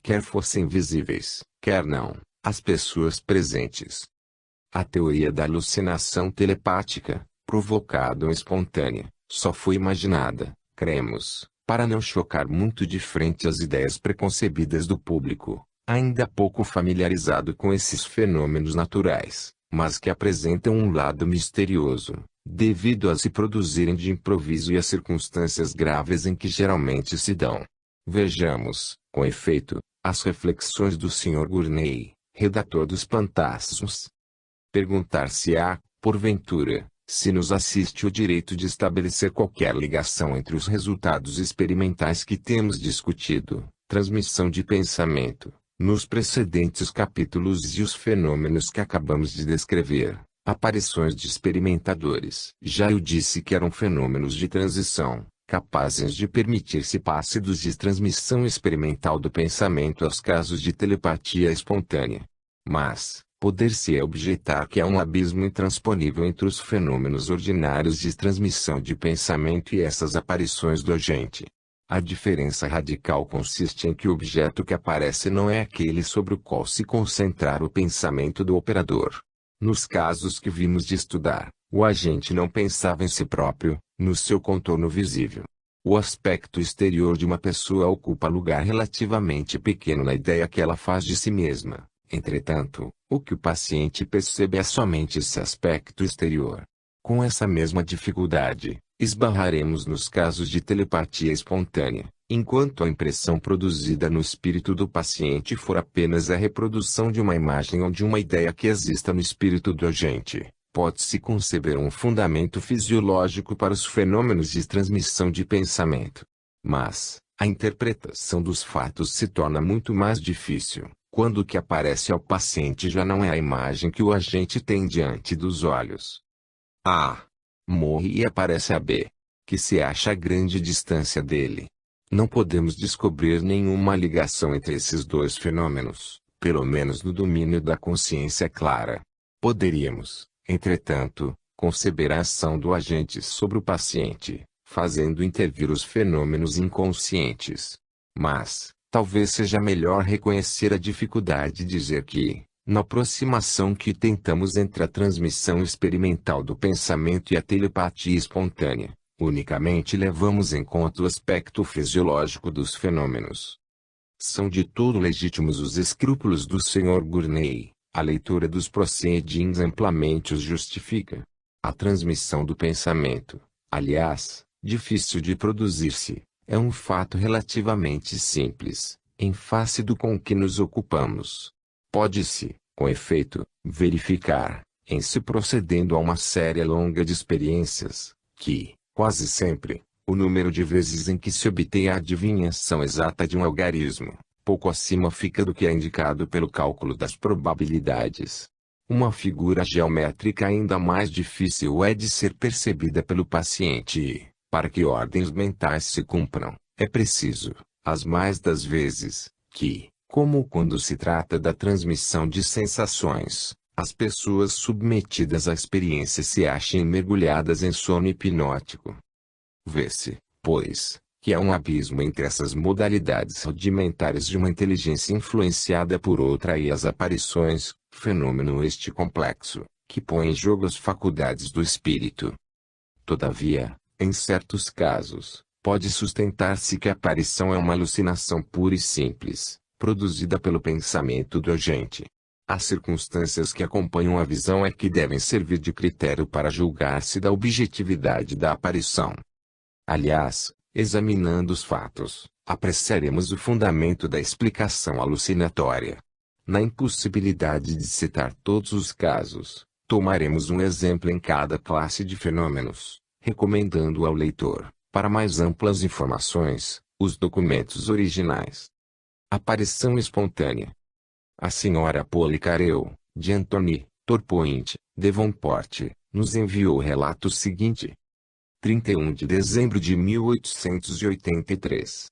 quer fossem visíveis, quer não, às pessoas presentes. A teoria da alucinação telepática, provocada ou espontânea, só foi imaginada, cremos, para não chocar muito de frente às ideias preconcebidas do público, ainda pouco familiarizado com esses fenômenos naturais, mas que apresentam um lado misterioso, devido a se produzirem de improviso e às circunstâncias graves em que geralmente se dão. Vejamos, com efeito, as reflexões do Sr. Gurney, redator dos Pantasmos. Perguntar-se-á, porventura, se nos assiste o direito de estabelecer qualquer ligação entre os resultados experimentais que temos discutido, transmissão de pensamento, nos precedentes capítulos e os fenômenos que acabamos de descrever, aparições de experimentadores. Já eu disse que eram fenômenos de transição, capazes de permitir-se passos de transmissão experimental do pensamento aos casos de telepatia espontânea. Mas, poder-se objetar que há um abismo intransponível entre os fenômenos ordinários de transmissão de pensamento e essas aparições do agente. A diferença radical consiste em que o objeto que aparece não é aquele sobre o qual se concentrar o pensamento do operador. Nos casos que vimos de estudar, o agente não pensava em si próprio, no seu contorno visível. O aspecto exterior de uma pessoa ocupa lugar relativamente pequeno na ideia que ela faz de si mesma. Entretanto, o que o paciente percebe é somente esse aspecto exterior. Com essa mesma dificuldade, esbarraremos nos casos de telepatia espontânea, enquanto a impressão produzida no espírito do paciente for apenas a reprodução de uma imagem ou de uma ideia que exista no espírito do agente. Pode-se conceber um fundamento fisiológico para os fenômenos de transmissão de pensamento. Mas, a interpretação dos fatos se torna muito mais difícil, quando o que aparece ao paciente já não é a imagem que o agente tem diante dos olhos. A. Morre e aparece a B, que se acha a grande distância dele. Não podemos descobrir nenhuma ligação entre esses dois fenômenos, pelo menos no domínio da consciência clara. Poderíamos, entretanto, conceber a ação do agente sobre o paciente, fazendo intervir os fenômenos inconscientes. Mas, talvez seja melhor reconhecer a dificuldade e dizer que, na aproximação que tentamos entre a transmissão experimental do pensamento e a telepatia espontânea, unicamente levamos em conta o aspecto fisiológico dos fenômenos. São de todo legítimos os escrúpulos do Sr. Gurney. A leitura dos Proceedings amplamente os justifica. A transmissão do pensamento, aliás, difícil de produzir-se, é um fato relativamente simples, em face do com que nos ocupamos. Pode-se, com efeito, verificar, em se procedendo a uma série longa de experiências, que, quase sempre, o número de vezes em que se obtém a adivinhação exata de um algarismo, pouco acima fica do que é indicado pelo cálculo das probabilidades. Uma figura geométrica ainda mais difícil é de ser percebida pelo paciente e, para que ordens mentais se cumpram, é preciso, as mais das vezes, que, como quando se trata da transmissão de sensações, as pessoas submetidas à experiência se achem mergulhadas em sono hipnótico. Vê-se, pois, que há um abismo entre essas modalidades rudimentares de uma inteligência influenciada por outra e as aparições, fenômeno este complexo, que põe em jogo as faculdades do espírito. Todavia, em certos casos, pode sustentar-se que a aparição é uma alucinação pura e simples, produzida pelo pensamento do agente. As circunstâncias que acompanham a visão é que devem servir de critério para julgar-se da objetividade da aparição. Aliás, examinando os fatos, apreciaremos o fundamento da explicação alucinatória. Na impossibilidade de citar todos os casos, tomaremos um exemplo em cada classe de fenômenos, recomendando ao leitor, para mais amplas informações, os documentos originais. Aparição espontânea. A senhora Policareu, de Anthony, Torpoint, Devonport, nos enviou o relato seguinte. 31 de dezembro de 1883.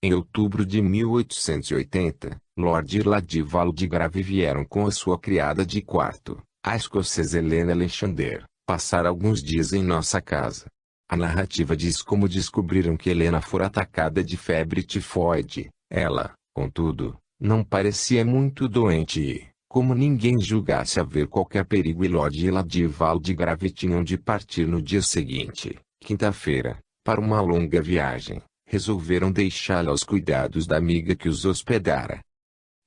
Em outubro de 1880, Lord e Lady Grave vieram com a sua criada de quarto, a escocesa Helena Alexander, passar alguns dias em nossa casa. A narrativa diz como descobriram que Helena fora atacada de febre tifoide. Ela, Contudo, não parecia muito doente e, como ninguém julgasse haver qualquer perigo, e Lord e Lady Valdegrave tinham de partir no dia seguinte, quinta-feira, para uma longa viagem, resolveram deixá-la aos cuidados da amiga que os hospedara.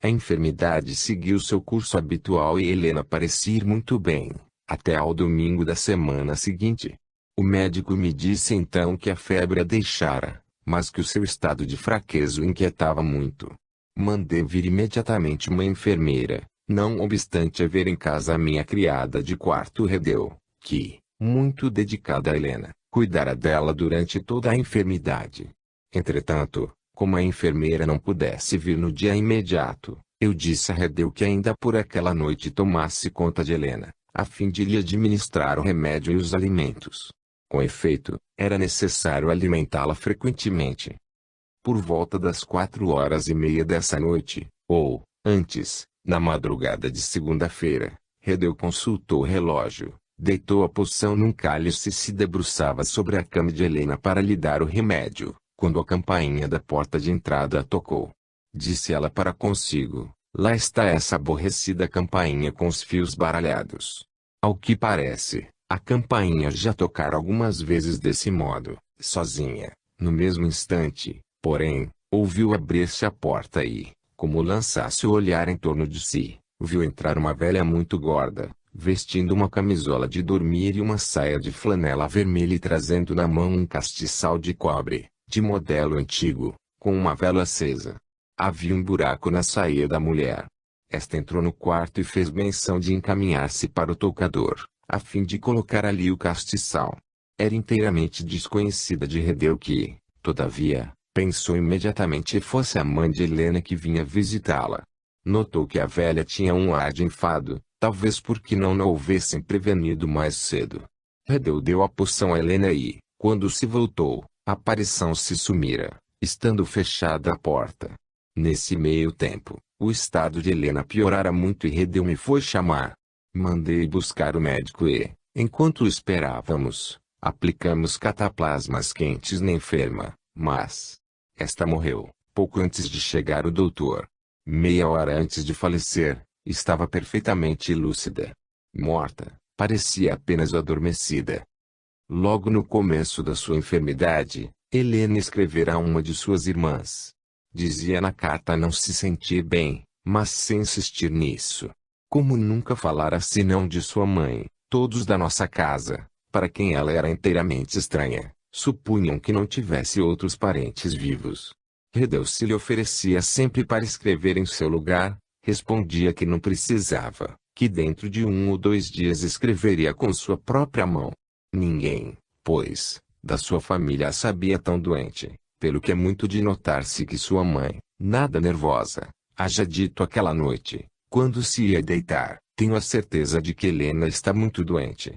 A enfermidade seguiu seu curso habitual e Helena parecia ir muito bem, até ao domingo da semana seguinte. O médico me disse então que a febre a deixara, mas que o seu estado de fraqueza o inquietava muito. Mandei vir imediatamente uma enfermeira, não obstante haver em casa a minha criada de quarto Redeu, que, muito dedicada a Helena, cuidara dela durante toda a enfermidade. Entretanto, como a enfermeira não pudesse vir no dia imediato, eu disse a Redeu que ainda por aquela noite tomasse conta de Helena, a fim de lhe administrar o remédio e os alimentos. Com efeito, era necessário alimentá-la frequentemente. Por volta das 4h30 dessa noite, ou, antes, na madrugada de segunda-feira, Redeu consultou o relógio, deitou a poção num cálice e se debruçava sobre a cama de Helena para lhe dar o remédio, quando a campainha da porta de entrada tocou. Disse ela para consigo: lá está essa aborrecida campainha com os fios baralhados. Ao que parece, a campainha já tocara algumas vezes desse modo, sozinha. No mesmo instante, porém, ouviu abrir-se a porta e, como lançasse o olhar em torno de si, viu entrar uma velha muito gorda, vestindo uma camisola de dormir e uma saia de flanela vermelha e trazendo na mão um castiçal de cobre, de modelo antigo, com uma vela acesa. Havia um buraco na saia da mulher. Esta entrou no quarto e fez menção de encaminhar-se para o toucador, a fim de colocar ali o castiçal. Era inteiramente desconhecida de Redeu que, todavia, pensou imediatamente fosse a mãe de Helena que vinha visitá-la. Notou que a velha tinha um ar de enfado, talvez porque não a houvessem prevenido mais cedo. Redeu deu a poção a Helena e, quando se voltou, a aparição se sumira, estando fechada a porta. Nesse meio tempo, o estado de Helena piorara muito e Redeu me foi chamar. Mandei buscar o médico e, enquanto o esperávamos, aplicamos cataplasmas quentes na enferma, mas esta morreu, pouco antes de chegar o doutor. Meia hora antes de falecer, estava perfeitamente lúcida. Morta, parecia apenas adormecida. Logo no começo da sua enfermidade, Helena escrevera a uma de suas irmãs. Dizia na carta não se sentir bem, mas sem insistir nisso. Como nunca falara senão de sua mãe, todos da nossa casa, para quem ela era inteiramente estranha, supunham que não tivesse outros parentes vivos. Redeu se lhe oferecia sempre para escrever em seu lugar, respondia que não precisava, que dentro de 1 ou 2 dias escreveria com sua própria mão. Ninguém, pois, da sua família a sabia tão doente, pelo que é muito de notar-se que sua mãe, nada nervosa, haja dito aquela noite, quando se ia deitar: tenho a certeza de que Helena está muito doente.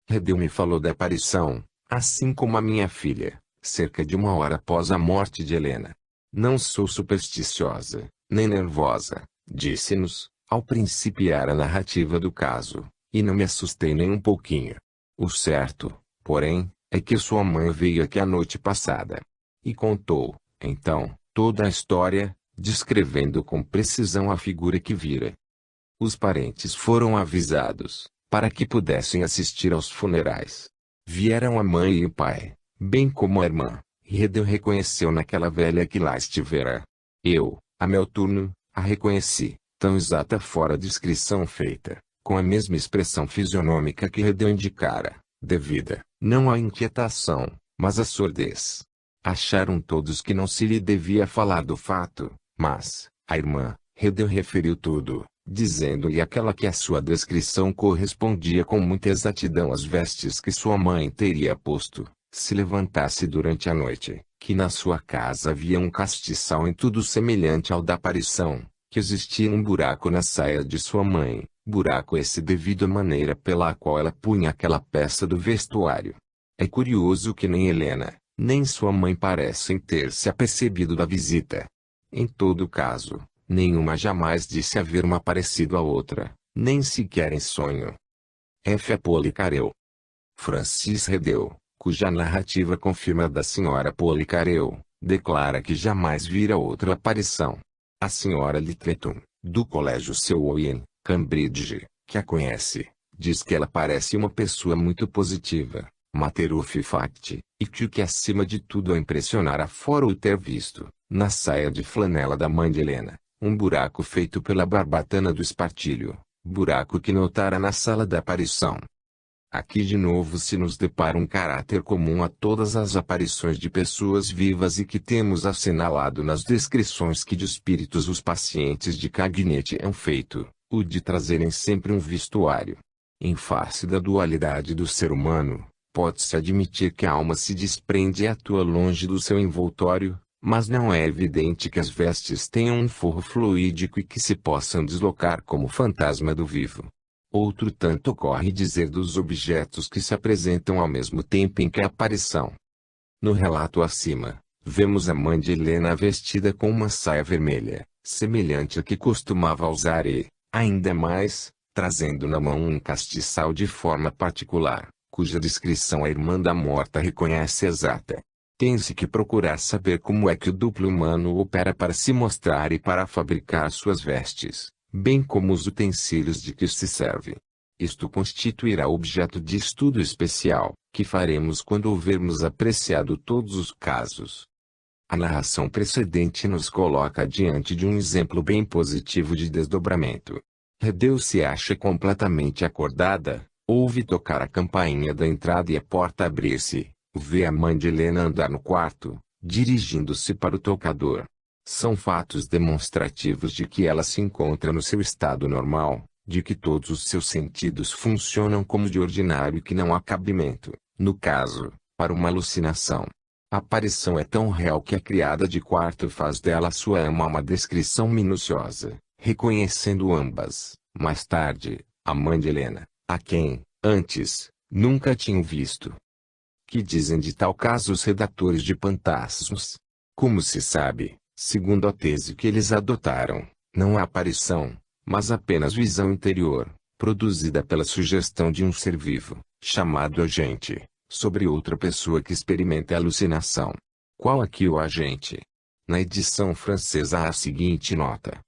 Redeu me falou da aparição, assim como a minha filha, cerca de 1 hora após a morte de Helena. Não sou supersticiosa, nem nervosa, disse-nos, ao principiar a narrativa do caso, e não me assustei nem um pouquinho. O certo, porém, é que sua mãe veio aqui a noite passada. E contou, então, toda a história, descrevendo com precisão a figura que vira. Os parentes foram avisados, para que pudessem assistir aos funerais. Vieram a mãe e o pai, bem como a irmã, e Redeu reconheceu naquela velha que lá estivera. Eu, a meu turno, a reconheci, tão exata fora a descrição feita, com a mesma expressão fisionômica que Redeu indicara, devida, não à inquietação, mas à surdez. Acharam todos que não se lhe devia falar do fato, mas, a irmã, Redeu referiu tudo, dizendo-lhe aquela que a sua descrição correspondia com muita exatidão às vestes que sua mãe teria posto, se levantasse durante a noite, que na sua casa havia um castiçal em tudo semelhante ao da aparição, que existia um buraco na saia de sua mãe, buraco esse devido à maneira pela qual ela punha aquela peça do vestuário. É curioso que nem Helena, nem sua mãe parecem ter se apercebido da visita. Em todo caso, nenhuma jamais disse haver uma parecido à outra, nem sequer em sonho. F. Apolicareu. Francis Redeu, cuja narrativa confirma a da senhora Apolicareu, declara que jamais vira outra aparição. A senhora Littleton, do colégio Selwyn, Cambridge, que a conhece, diz que ela parece uma pessoa muito positiva, matter of fact, e que o que acima de tudo a impressionara fora o ter visto, na saia de flanela da mãe de Helena, um buraco feito pela barbatana do espartilho, buraco que notara na sala da aparição. Aqui de novo se nos depara um caráter comum a todas as aparições de pessoas vivas e que temos assinalado nas descrições que de espíritos os pacientes de gabinete é feito, o de trazerem sempre um vestuário. Em face da dualidade do ser humano, pode-se admitir que a alma se desprende e atua longe do seu envoltório, mas não é evidente que as vestes tenham um forro fluídico e que se possam deslocar como fantasma do vivo. Outro tanto ocorre dizer dos objetos que se apresentam ao mesmo tempo em que a aparição. No relato acima, vemos a mãe de Helena vestida com uma saia vermelha, semelhante à que costumava usar e, ainda mais, trazendo na mão um castiçal de forma particular, cuja descrição a irmã da morta reconhece exata. Tem-se que procurar saber como é que o duplo humano opera para se mostrar e para fabricar suas vestes, bem como os utensílios de que se serve. Isto constituirá objeto de estudo especial, que faremos quando houvermos apreciado todos os casos. A narração precedente nos coloca diante de um exemplo bem positivo de desdobramento. Redeu se acha completamente acordada, ouve tocar a campainha da entrada e a porta abrir-se, vê a mãe de Helena andar no quarto, dirigindo-se para o tocador. São fatos demonstrativos de que ela se encontra no seu estado normal, de que todos os seus sentidos funcionam como de ordinário e que não há cabimento, no caso, para uma alucinação. A aparição é tão real que a criada de quarto faz dela sua ama uma descrição minuciosa, reconhecendo ambas, mais tarde, a mãe de Helena, a quem, antes, nunca tinham visto. Que dizem de tal caso os redatores de Pantasmos? Como se sabe, segundo a tese que eles adotaram, não há aparição, mas apenas visão interior, produzida pela sugestão de um ser vivo, chamado agente, sobre outra pessoa que experimenta a alucinação. Qual aqui o agente? Na edição francesa há a seguinte nota.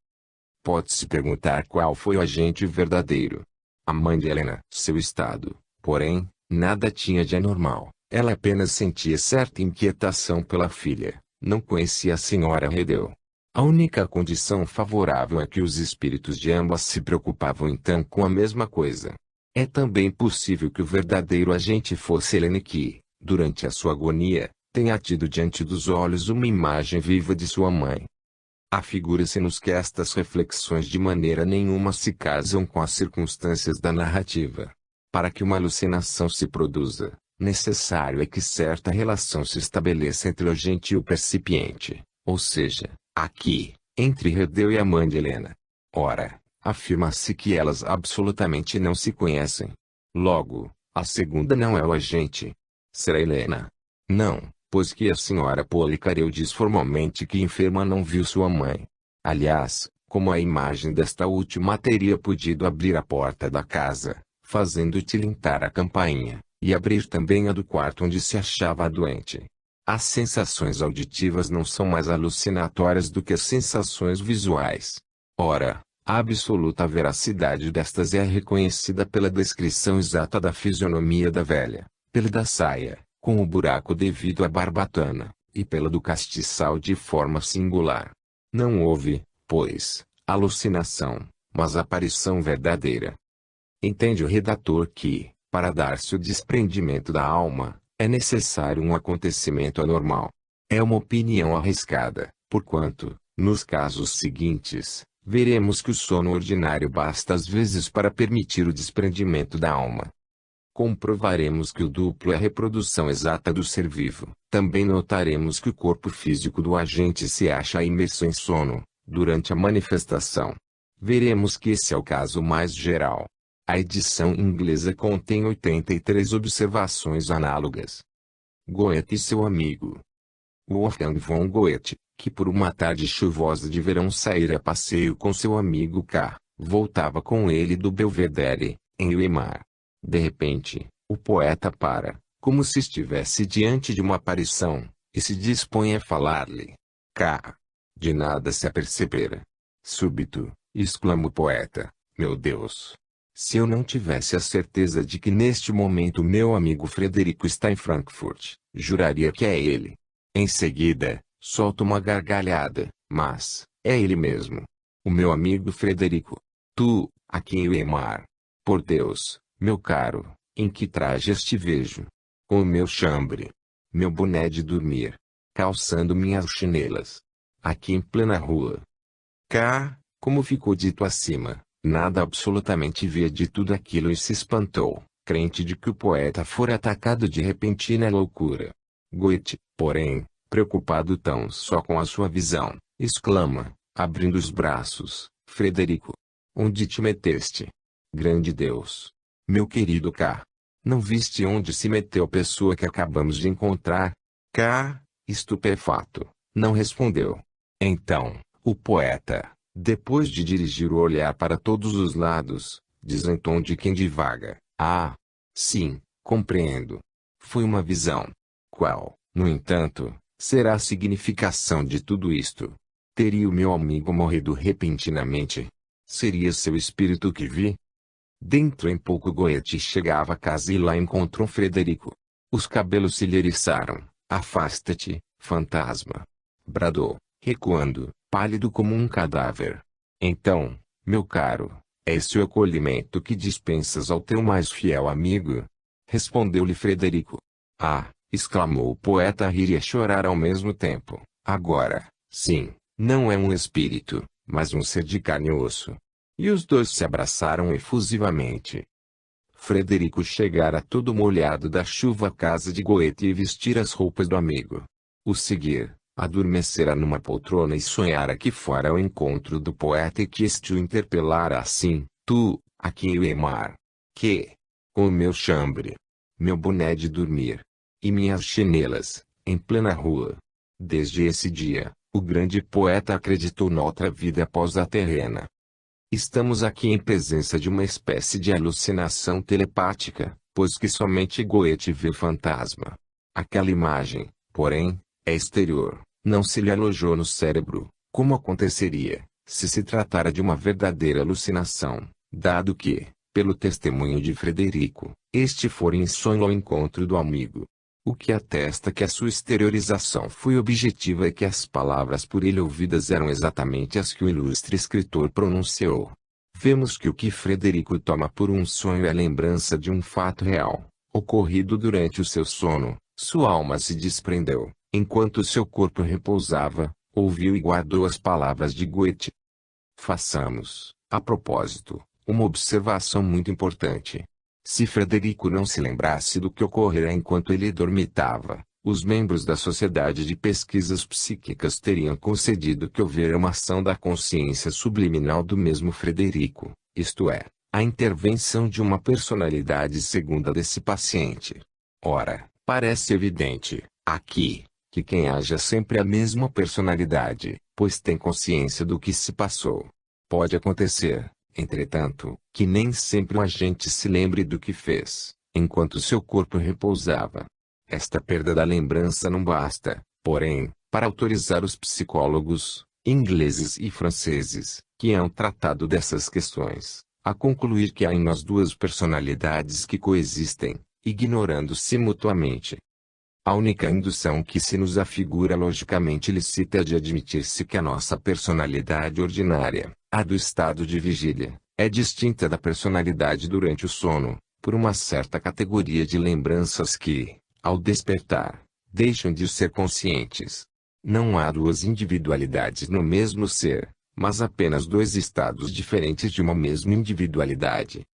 Pode-se perguntar qual foi o agente verdadeiro. A mãe de Helena. Seu estado, porém, nada tinha de anormal. Ela apenas sentia certa inquietação pela filha. Não conhecia a senhora Redeu. A única condição favorável é que os espíritos de ambas se preocupavam então com a mesma coisa. É também possível que o verdadeiro agente fosse Helene que, durante a sua agonia, tenha tido diante dos olhos uma imagem viva de sua mãe. Afigura-se-nos que estas reflexões de maneira nenhuma se casam com as circunstâncias da narrativa. Para que uma alucinação se produza, necessário é que certa relação se estabeleça entre o agente e o percipiente, ou seja, aqui, entre Redeu e a mãe de Helena. Ora, afirma-se que elas absolutamente não se conhecem. Logo, a segunda não é o agente. Será Helena? Não, pois que a senhora Policareu diz formalmente que enferma não viu sua mãe. Aliás, como a imagem desta última teria podido abrir a porta da casa, fazendo tilintar a campainha, e abrir também a do quarto onde se achava a doente. As sensações auditivas não são mais alucinatórias do que as sensações visuais. Ora, a absoluta veracidade destas é reconhecida pela descrição exata da fisionomia da velha, pela da saia, com o buraco devido à barbatana, e pela do castiçal de forma singular. Não houve, pois, alucinação, mas aparição verdadeira. Entende o redator que, para dar-se o desprendimento da alma, é necessário um acontecimento anormal. É uma opinião arriscada, porquanto, nos casos seguintes, veremos que o sono ordinário basta às vezes para permitir o desprendimento da alma. Comprovaremos que o duplo é a reprodução exata do ser vivo. Também notaremos que o corpo físico do agente se acha imerso em sono, durante a manifestação. Veremos que esse é o caso mais geral. A edição inglesa contém 83 observações análogas. Goethe e seu amigo. Wolfgang von Goethe, que por uma tarde chuvosa de verão saíra a passeio com seu amigo K., voltava com ele do Belvedere, em Weimar. De repente, o poeta para, como se estivesse diante de uma aparição, e se dispõe a falar-lhe. K. de nada se apercebera. Súbito, exclama o poeta, meu Deus! Se eu não tivesse a certeza de que neste momento meu amigo Frederico está em Frankfurt, juraria que é ele. Em seguida, solta uma gargalhada, mas, é ele mesmo. O meu amigo Frederico. Tu, a quem eu amar. Por Deus, meu caro, em que trajes te vejo? Com o meu chambre. Meu boné de dormir. Calçando minhas chinelas. Aqui em plena rua. Cá, como ficou dito acima, nada absolutamente via de tudo aquilo e se espantou, crente de que o poeta fora atacado de repentina loucura. Goethe, porém, preocupado tão só com a sua visão, exclama, abrindo os braços, Frederico, onde te meteste? Grande Deus! Meu querido K. Não viste onde se meteu a pessoa que acabamos de encontrar? K, estupefato, não respondeu. Então, o poeta, depois de dirigir o olhar para todos os lados, diz em tom de quem divaga, ah, sim, compreendo. Foi uma visão. Qual, no entanto, será a significação de tudo isto? Teria o meu amigo morrido repentinamente? Seria seu espírito que vi? Dentro em pouco Goethe chegava a casa e lá encontrou Frederico. Os cabelos se lhe eriçaram. Afasta-te, fantasma! Bradou, recuando, pálido como um cadáver. Então, meu caro, é esse o acolhimento que dispensas ao teu mais fiel amigo? Respondeu-lhe Frederico. Ah! Exclamou o poeta a rir e a chorar ao mesmo tempo. Agora, sim, não é um espírito, mas um ser de carne e osso. E os dois se abraçaram efusivamente. Frederico chegara todo molhado da chuva à casa de Goethe e vestira as roupas do amigo. O seguir, adormecera numa poltrona e sonhara que fora ao encontro do poeta e que este o interpelara assim, tu, a quem eu amar. Que, com o meu chambre, meu boné de dormir, e minhas chinelas, em plena rua. Desde esse dia, o grande poeta acreditou noutra vida após a terrena. Estamos aqui em presença de uma espécie de alucinação telepática, pois que somente Goethe vê fantasma. Aquela imagem, porém, é exterior, não se lhe alojou no cérebro, como aconteceria, se se tratara de uma verdadeira alucinação, dado que, pelo testemunho de Frederico, este fora em sonho ao encontro do amigo. O que atesta que a sua exteriorização foi objetiva e que as palavras por ele ouvidas eram exatamente as que o ilustre escritor pronunciou. Vemos que o que Frederico toma por um sonho é a lembrança de um fato real, ocorrido durante o seu sono. Sua alma se desprendeu, enquanto seu corpo repousava, ouviu e guardou as palavras de Goethe. Façamos, a propósito, uma observação muito importante. Se Frederico não se lembrasse do que ocorrera enquanto ele dormitava, os membros da Sociedade de Pesquisas Psíquicas teriam concedido que houvera uma ação da consciência subliminal do mesmo Frederico, isto é, a intervenção de uma personalidade segunda desse paciente. Ora, parece evidente, aqui, que quem haja sempre a mesma personalidade, pois tem consciência do que se passou. Pode acontecer, entretanto, que nem sempre o agente se lembre do que fez, enquanto seu corpo repousava. Esta perda da lembrança não basta, porém, para autorizar os psicólogos, ingleses e franceses, que hão tratado dessas questões, a concluir que há em nós duas personalidades que coexistem, ignorando-se mutuamente. A única indução que se nos afigura logicamente lícita é de admitir-se que a nossa personalidade ordinária, a do estado de vigília, é distinta da personalidade durante o sono, por uma certa categoria de lembranças que, ao despertar, deixam de ser conscientes. Não há duas individualidades no mesmo ser, mas apenas dois estados diferentes de uma mesma individualidade.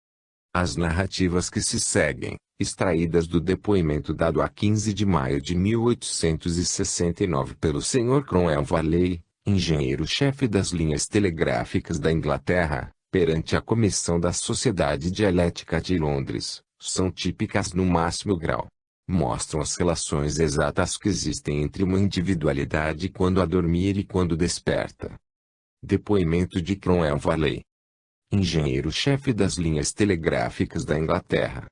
As narrativas que se seguem, extraídas do depoimento dado a 15 de maio de 1869 pelo Sr. Cromwell Varley, engenheiro-chefe das linhas telegráficas da Inglaterra, perante a Comissão da Sociedade Dialética de Londres, são típicas no máximo grau. Mostram as relações exatas que existem entre uma individualidade quando a dormir e quando desperta. Depoimento de Cromwell Varley, engenheiro-chefe das linhas telegráficas da Inglaterra.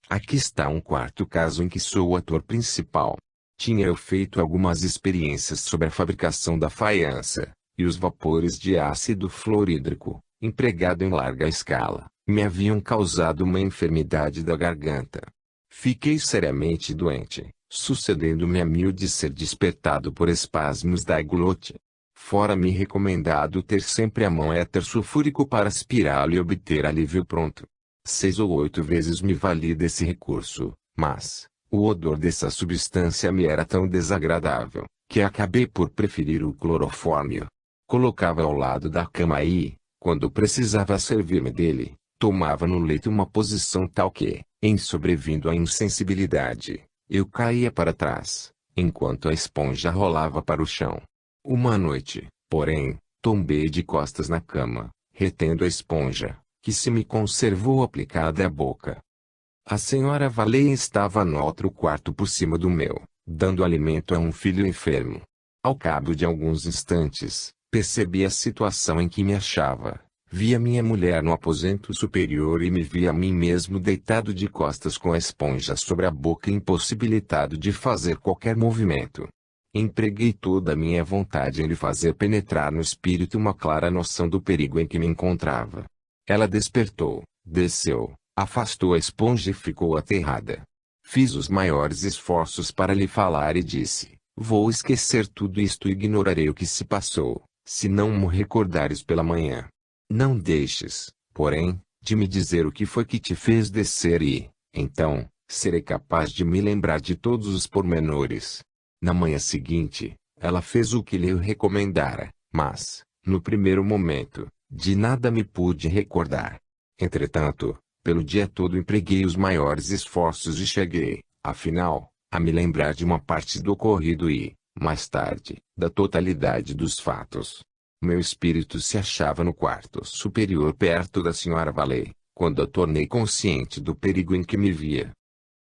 Aqui está um quarto caso em que sou o ator principal. Tinha eu feito algumas experiências sobre a fabricação da faiança, e os vapores de ácido fluorídrico, empregado em larga escala, me haviam causado uma enfermidade da garganta. Fiquei seriamente doente, sucedendo-me a mil de ser despertado por espasmos da glote. Fora-me recomendado ter sempre à mão éter sulfúrico para aspirá-lo e obter alívio pronto. 6 ou 8 vezes me vali desse recurso, mas o odor dessa substância me era tão desagradável, que acabei por preferir o clorofórmio. Colocava ao lado da cama e, quando precisava servir-me dele, tomava no leito uma posição tal que, em sobrevindo a insensibilidade, eu caía para trás, enquanto a esponja rolava para o chão. Uma noite, porém, tombei de costas na cama, retendo a esponja, que se me conservou aplicada à boca. A senhora Valley estava no outro quarto por cima do meu, dando alimento a um filho enfermo. Ao cabo de alguns instantes, percebi a situação em que me achava. Vi a minha mulher no aposento superior e me vi a mim mesmo deitado de costas com a esponja sobre a boca e impossibilitado de fazer qualquer movimento. Empreguei toda a minha vontade em lhe fazer penetrar no espírito uma clara noção do perigo em que me encontrava. Ela despertou, desceu, afastou a esponja e ficou aterrada. Fiz os maiores esforços para lhe falar e disse: vou esquecer tudo isto e ignorarei o que se passou, se não me recordares pela manhã. Não deixes, porém, de me dizer o que foi que te fez descer e, então, serei capaz de me lembrar de todos os pormenores. Na manhã seguinte, ela fez o que lhe recomendara, mas, no primeiro momento, de nada me pude recordar. Entretanto, pelo dia todo empreguei os maiores esforços e cheguei, afinal, a me lembrar de uma parte do ocorrido e, mais tarde, da totalidade dos fatos. Meu espírito se achava no quarto superior perto da senhora Valley, quando a tornei consciente do perigo em que me via.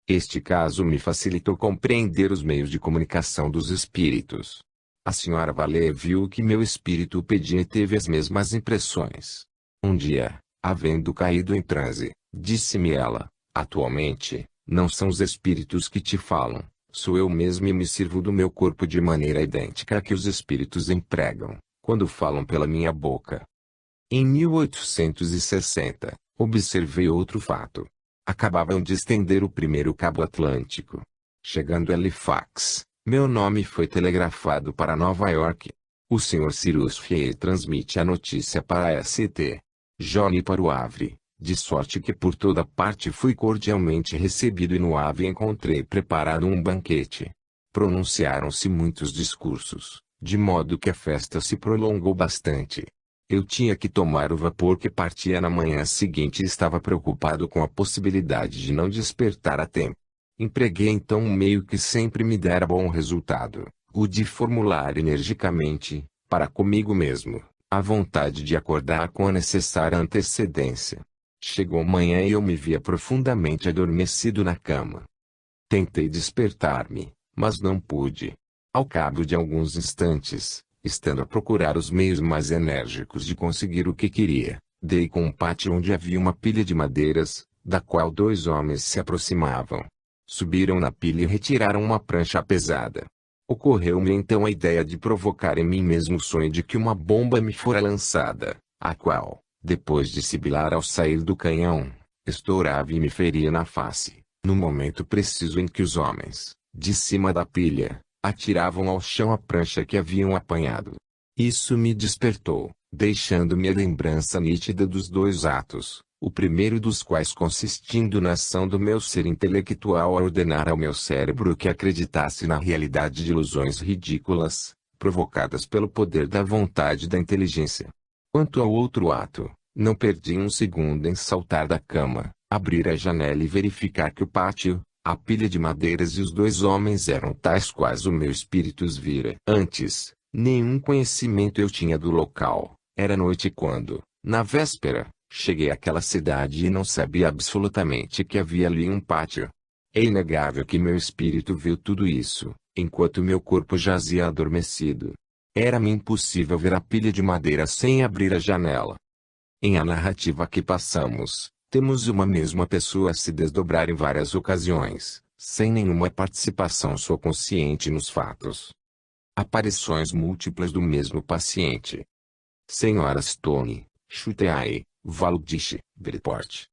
Este caso me facilitou compreender os meios de comunicação dos espíritos. A senhora Valley viu que meu espírito pedia e teve as mesmas impressões. Um dia, havendo caído em transe, disse-me ela: atualmente, não são os espíritos que te falam, sou eu mesmo e me sirvo do meu corpo de maneira idêntica à que os espíritos empregam, quando falam pela minha boca. Em 1860, observei outro fato. Acabavam de estender o primeiro cabo atlântico. Chegando a Halifax, meu nome foi telegrafado para Nova York. O Sr. Cyrus Field transmite a notícia para a St. John e para o Havre, de sorte que por toda parte fui cordialmente recebido e no Havre encontrei preparado um banquete. Pronunciaram-se muitos discursos, de modo que a festa se prolongou bastante. Eu tinha que tomar o vapor que partia na manhã seguinte e estava preocupado com a possibilidade de não despertar a tempo. Empreguei então um meio que sempre me dera bom resultado, o de formular energicamente, para comigo mesmo, a vontade de acordar com a necessária antecedência. Chegou manhã e eu me via profundamente adormecido na cama. Tentei despertar-me, mas não pude. Ao cabo de alguns instantes, estando a procurar os meios mais enérgicos de conseguir o que queria, dei com um pátio onde havia uma pilha de madeiras, da qual 2 homens se aproximavam. Subiram na pilha e retiraram uma prancha pesada. Ocorreu-me então a ideia de provocar em mim mesmo o sonho de que uma bomba me fora lançada, a qual, depois de sibilar ao sair do canhão, estourava e me feria na face, no momento preciso em que os homens, de cima da pilha, atiravam ao chão a prancha que haviam apanhado. Isso me despertou, deixando-me a lembrança nítida dos 2 atos, o primeiro dos quais consistindo na ação do meu ser intelectual a ordenar ao meu cérebro que acreditasse na realidade de ilusões ridículas, provocadas pelo poder da vontade e da inteligência. Quanto ao outro ato, não perdi um segundo em saltar da cama, abrir a janela e verificar que o pátio, a pilha de madeiras e os 2 homens eram tais quais o meu espírito os vira. Antes, nenhum conhecimento eu tinha do local. Era noite quando, na véspera, cheguei àquela cidade e não sabia absolutamente que havia ali um pátio. É inegável que meu espírito viu tudo isso, enquanto meu corpo jazia adormecido. Era-me impossível ver a pilha de madeira sem abrir a janela. Em a narrativa que passamos, temos uma mesma pessoa a se desdobrar em várias ocasiões, sem nenhuma participação sua consciente nos fatos. Aparições múltiplas do mesmo paciente. Senhora Stone, Chuteai, Valdish, Bridport.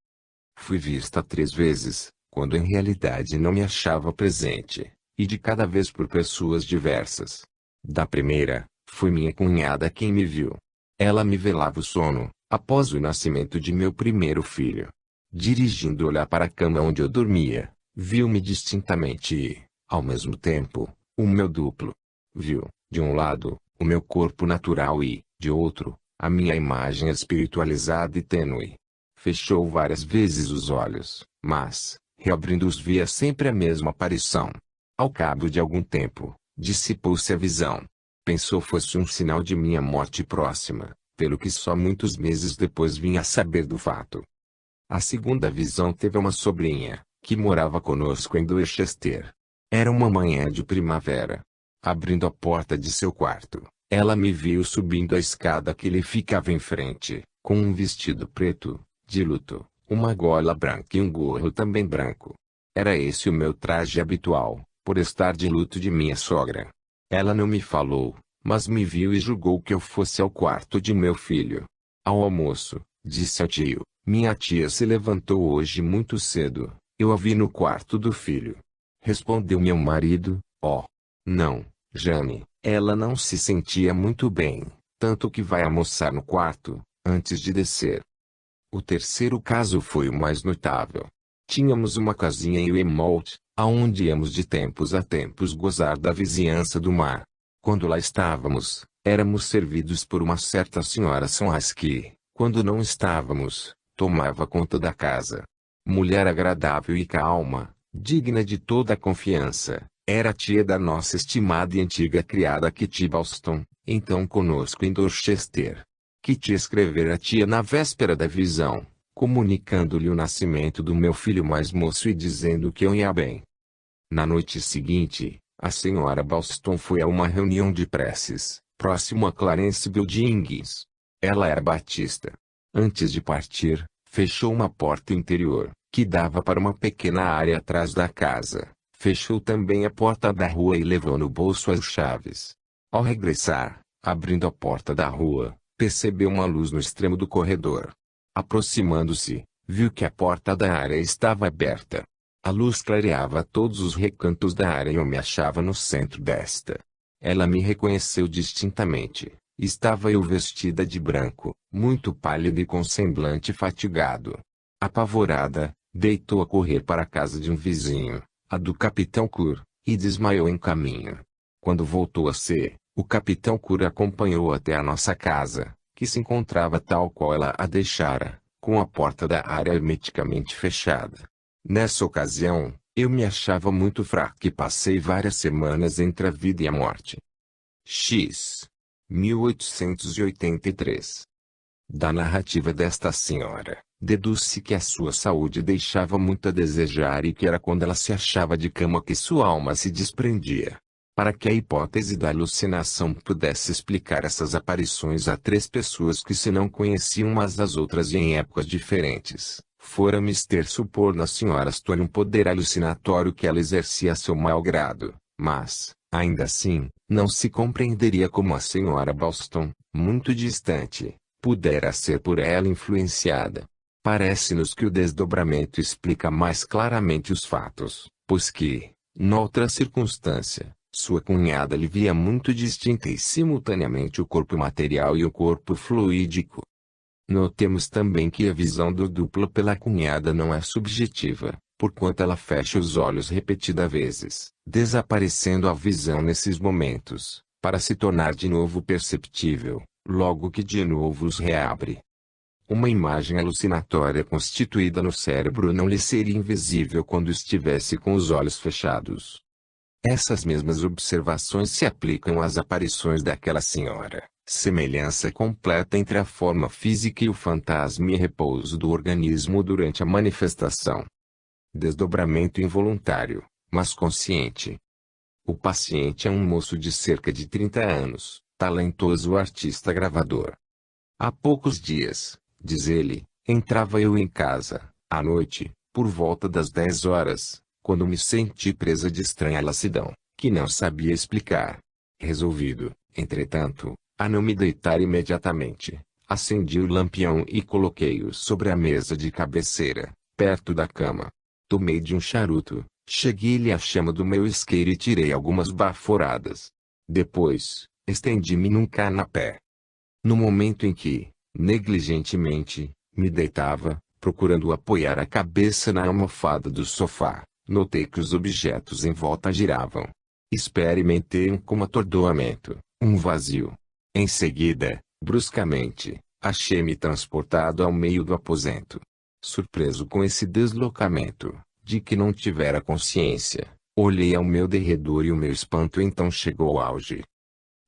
Fui vista 3 vezes, quando em realidade não me achava presente, e de cada vez por pessoas diversas. Da primeira, foi minha cunhada quem me viu. Ela me velava o sono, após o nascimento de meu primeiro filho. Dirigindo o olhar para a cama onde eu dormia, viu-me distintamente e, ao mesmo tempo, o meu duplo. Viu, de um lado, o meu corpo natural e, de outro, a minha imagem espiritualizada e tênue. Fechou várias vezes os olhos, mas, reabrindo-os via sempre a mesma aparição. Ao cabo de algum tempo, dissipou-se a visão. Pensou fosse um sinal de minha morte próxima, pelo que só muitos meses depois vim a saber do fato. A segunda visão teve uma sobrinha, que morava conosco em Dorchester. Era uma manhã de primavera. Abrindo a porta de seu quarto, ela me viu subindo a escada que lhe ficava em frente, com um vestido preto, de luto, uma gola branca e um gorro também branco. Era esse o meu traje habitual, por estar de luto de minha sogra. Ela não me falou, mas me viu e julgou que eu fosse ao quarto de meu filho. Ao almoço, disse ao tio, minha tia se levantou hoje muito cedo, eu a vi no quarto do filho. Respondeu meu marido, não, Jane, ela não se sentia muito bem, tanto que vai almoçar no quarto, antes de descer. O terceiro caso foi o mais notável. Tínhamos uma casinha em Weymouth, aonde íamos de tempos a tempos gozar da vizinhança do mar. Quando lá estávamos, éramos servidos por uma certa senhora Sonras que, quando não estávamos, tomava conta da casa. Mulher agradável e calma, digna de toda a confiança, era tia da nossa estimada e antiga criada Kitty Balston, então conosco em Dorchester. Kitty escrevera a tia na véspera da visão, comunicando-lhe o nascimento do meu filho mais moço e dizendo que eu ia bem. Na noite seguinte, a senhora Balston foi a uma reunião de preces, próximo a Clarence Buildings. Ela era batista. Antes de partir, fechou uma porta interior, que dava para uma pequena área atrás da casa. Fechou também a porta da rua e levou no bolso as chaves. Ao regressar, abrindo a porta da rua, percebeu uma luz no extremo do corredor. Aproximando-se, viu que a porta da área estava aberta. A luz clareava todos os recantos da área e eu me achava no centro desta. Ela me reconheceu distintamente. Estava eu vestida de branco, muito pálida e com semblante fatigado. Apavorada, deitou a correr para a casa de um vizinho, a do Capitão Cur, e desmaiou em caminho. Quando voltou a ser, o Capitão Cur acompanhou até a nossa casa, que se encontrava tal qual ela a deixara, com a porta da área hermeticamente fechada. Nessa ocasião, eu me achava muito fraco e passei várias semanas entre a vida e a morte. X. 1883. Da narrativa desta senhora, deduz-se que a sua saúde deixava muito a desejar e que era quando ela se achava de cama que sua alma se desprendia. Para que a hipótese da alucinação pudesse explicar essas aparições a 3 pessoas que se não conheciam umas às outras e em épocas diferentes, fora mister supor na senhora Stone um poder alucinatório que ela exercia a seu mau grado, mas, ainda assim, não se compreenderia como a senhora Balston, muito distante, pudera ser por ela influenciada. Parece-nos que o desdobramento explica mais claramente os fatos, pois que, noutra circunstância, sua cunhada lhe via muito distinta e simultaneamente o corpo material e o corpo fluídico. Notemos também que a visão do duplo pela cunhada não é subjetiva, porquanto ela fecha os olhos repetidas vezes, desaparecendo a visão nesses momentos, para se tornar de novo perceptível, logo que de novo os reabre. Uma imagem alucinatória constituída no cérebro não lhe seria invisível quando estivesse com os olhos fechados. Essas mesmas observações se aplicam às aparições daquela senhora, semelhança completa entre a forma física e o fantasma e repouso do organismo durante a manifestação. Desdobramento involuntário, mas consciente. O paciente é um moço de cerca de 30 anos, talentoso artista gravador. Há poucos dias, diz ele, entrava eu em casa, à noite, por volta das 10 horas, quando me senti presa de estranha lassidão, que não sabia explicar. Resolvido, entretanto, a não me deitar imediatamente, acendi o lampião e coloquei-o sobre a mesa de cabeceira, perto da cama. Tomei de um charuto, cheguei-lhe a chama do meu isqueiro e tirei algumas baforadas. Depois, estendi-me num canapé. No momento em que, negligentemente, me deitava, procurando apoiar a cabeça na almofada do sofá, notei que os objetos em volta giravam. Experimentei como atordoamento, um vazio. Em seguida, bruscamente, achei-me transportado ao meio do aposento. Surpreso com esse deslocamento, de que não tivera consciência, olhei ao meu derredor e o meu espanto então chegou ao auge.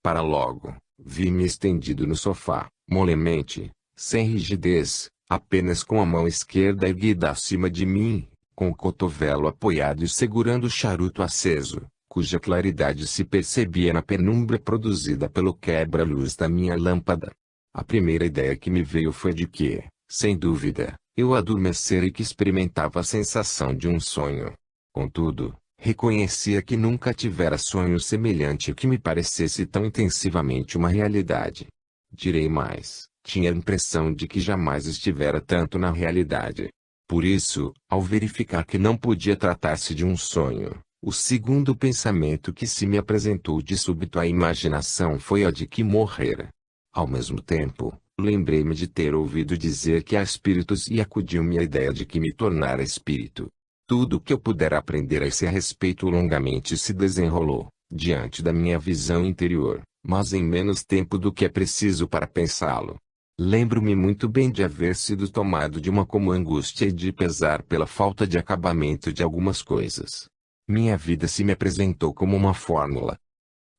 Para logo, vi-me estendido no sofá, molemente, sem rigidez, apenas com a mão esquerda erguida acima de mim, com o cotovelo apoiado e segurando o charuto aceso, cuja claridade se percebia na penumbra produzida pelo quebra-luz da minha lâmpada. A primeira ideia que me veio foi de que, sem dúvida, eu adormecera e que experimentava a sensação de um sonho. Contudo, reconhecia que nunca tivera sonho semelhante que me parecesse tão intensivamente uma realidade. Direi mais, tinha a impressão de que jamais estivera tanto na realidade. Por isso, ao verificar que não podia tratar-se de um sonho, o segundo pensamento que se me apresentou de súbito à imaginação foi o de que morrera. Ao mesmo tempo, lembrei-me de ter ouvido dizer que há espíritos e acudiu-me a ideia de que me tornara espírito. Tudo o que eu pudera aprender a esse respeito longamente se desenrolou, diante da minha visão interior, mas em menos tempo do que é preciso para pensá-lo. Lembro-me muito bem de haver sido tomado de uma como angústia e de pesar pela falta de acabamento de algumas coisas. Minha vida se me apresentou como uma fórmula.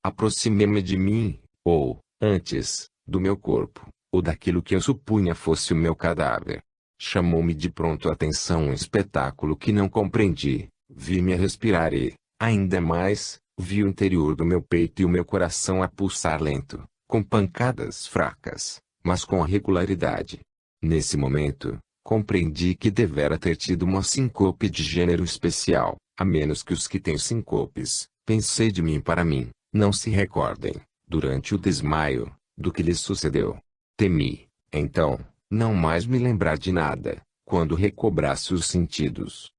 Aproximei-me de mim, ou, antes, do meu corpo, ou daquilo que eu supunha fosse o meu cadáver. Chamou-me de pronto a atenção um espetáculo que não compreendi. Vi-me a respirar e, ainda mais, vi o interior do meu peito e o meu coração a pulsar lento, com pancadas fracas, mas com a regularidade. Nesse momento, compreendi que devera ter tido uma síncope de gênero especial, a menos que os que têm síncopes, pensei de mim para mim, não se recordem, durante o desmaio, do que lhes sucedeu. Temi, então, não mais me lembrar de nada, quando recobrasse os sentidos.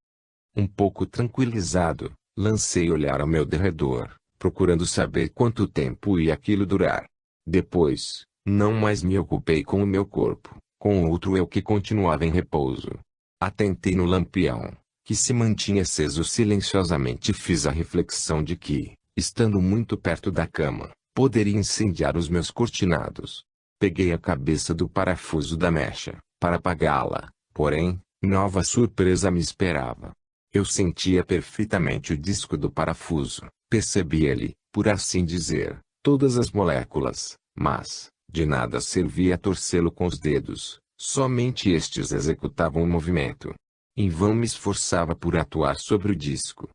Um pouco tranquilizado, lancei olhar ao meu derredor, procurando saber quanto tempo ia aquilo durar. Depois, não mais me ocupei com o meu corpo, com o outro eu que continuava em repouso. Atentei no lampião, que se mantinha aceso silenciosamente e fiz a reflexão de que, estando muito perto da cama, poderia incendiar os meus cortinados. Peguei a cabeça do parafuso da mecha, para apagá-la, porém, nova surpresa me esperava. Eu sentia perfeitamente o disco do parafuso, percebia-lhe, por assim dizer, todas as moléculas, mas, de nada servia torcê-lo com os dedos, somente estes executavam o movimento. Em vão me esforçava por atuar sobre o disco.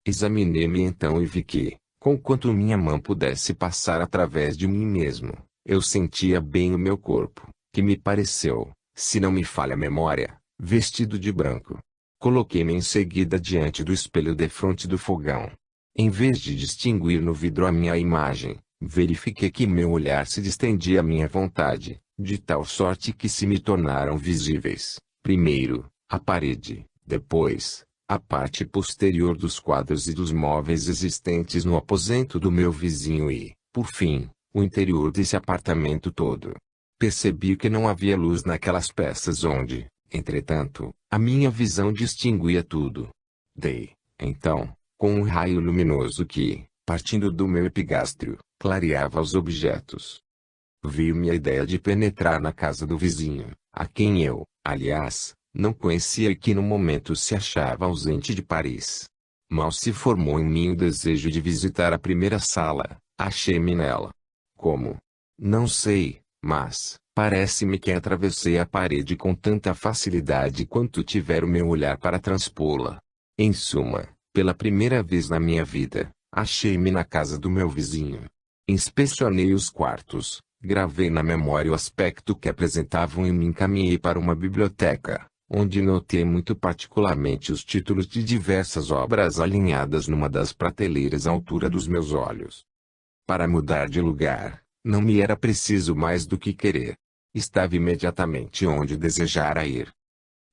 Examinei-me então e vi que, conquanto minha mão pudesse passar através de mim mesmo, eu sentia bem o meu corpo, que me pareceu, se não me falha a memória, vestido de branco. Coloquei-me em seguida diante do espelho defronte do fogão. Em vez de distinguir no vidro a minha imagem, verifiquei que meu olhar se distendia à minha vontade, de tal sorte que se me tornaram visíveis, primeiro, a parede, depois, a parte posterior dos quadros e dos móveis existentes no aposento do meu vizinho e, por fim, o interior desse apartamento todo. Percebi que não havia luz naquelas peças onde, entretanto, a minha visão distinguia tudo. Dei, então, com um raio luminoso que, partindo do meu epigástrio, clareava os objetos. Veio-me a ideia de penetrar na casa do vizinho, a quem eu, aliás, não conhecia e que no momento se achava ausente de Paris. Mal se formou em mim o desejo de visitar a primeira sala, achei-me nela. Como? Não sei, mas, parece-me que atravessei a parede com tanta facilidade quanto tiver o meu olhar para transpô-la. Em suma, pela primeira vez na minha vida, achei-me na casa do meu vizinho. Inspecionei os quartos, gravei na memória o aspecto que apresentavam e me encaminhei para uma biblioteca, onde notei muito particularmente os títulos de diversas obras alinhadas numa das prateleiras à altura dos meus olhos. Para mudar de lugar, não me era preciso mais do que querer. Estava imediatamente onde desejara ir.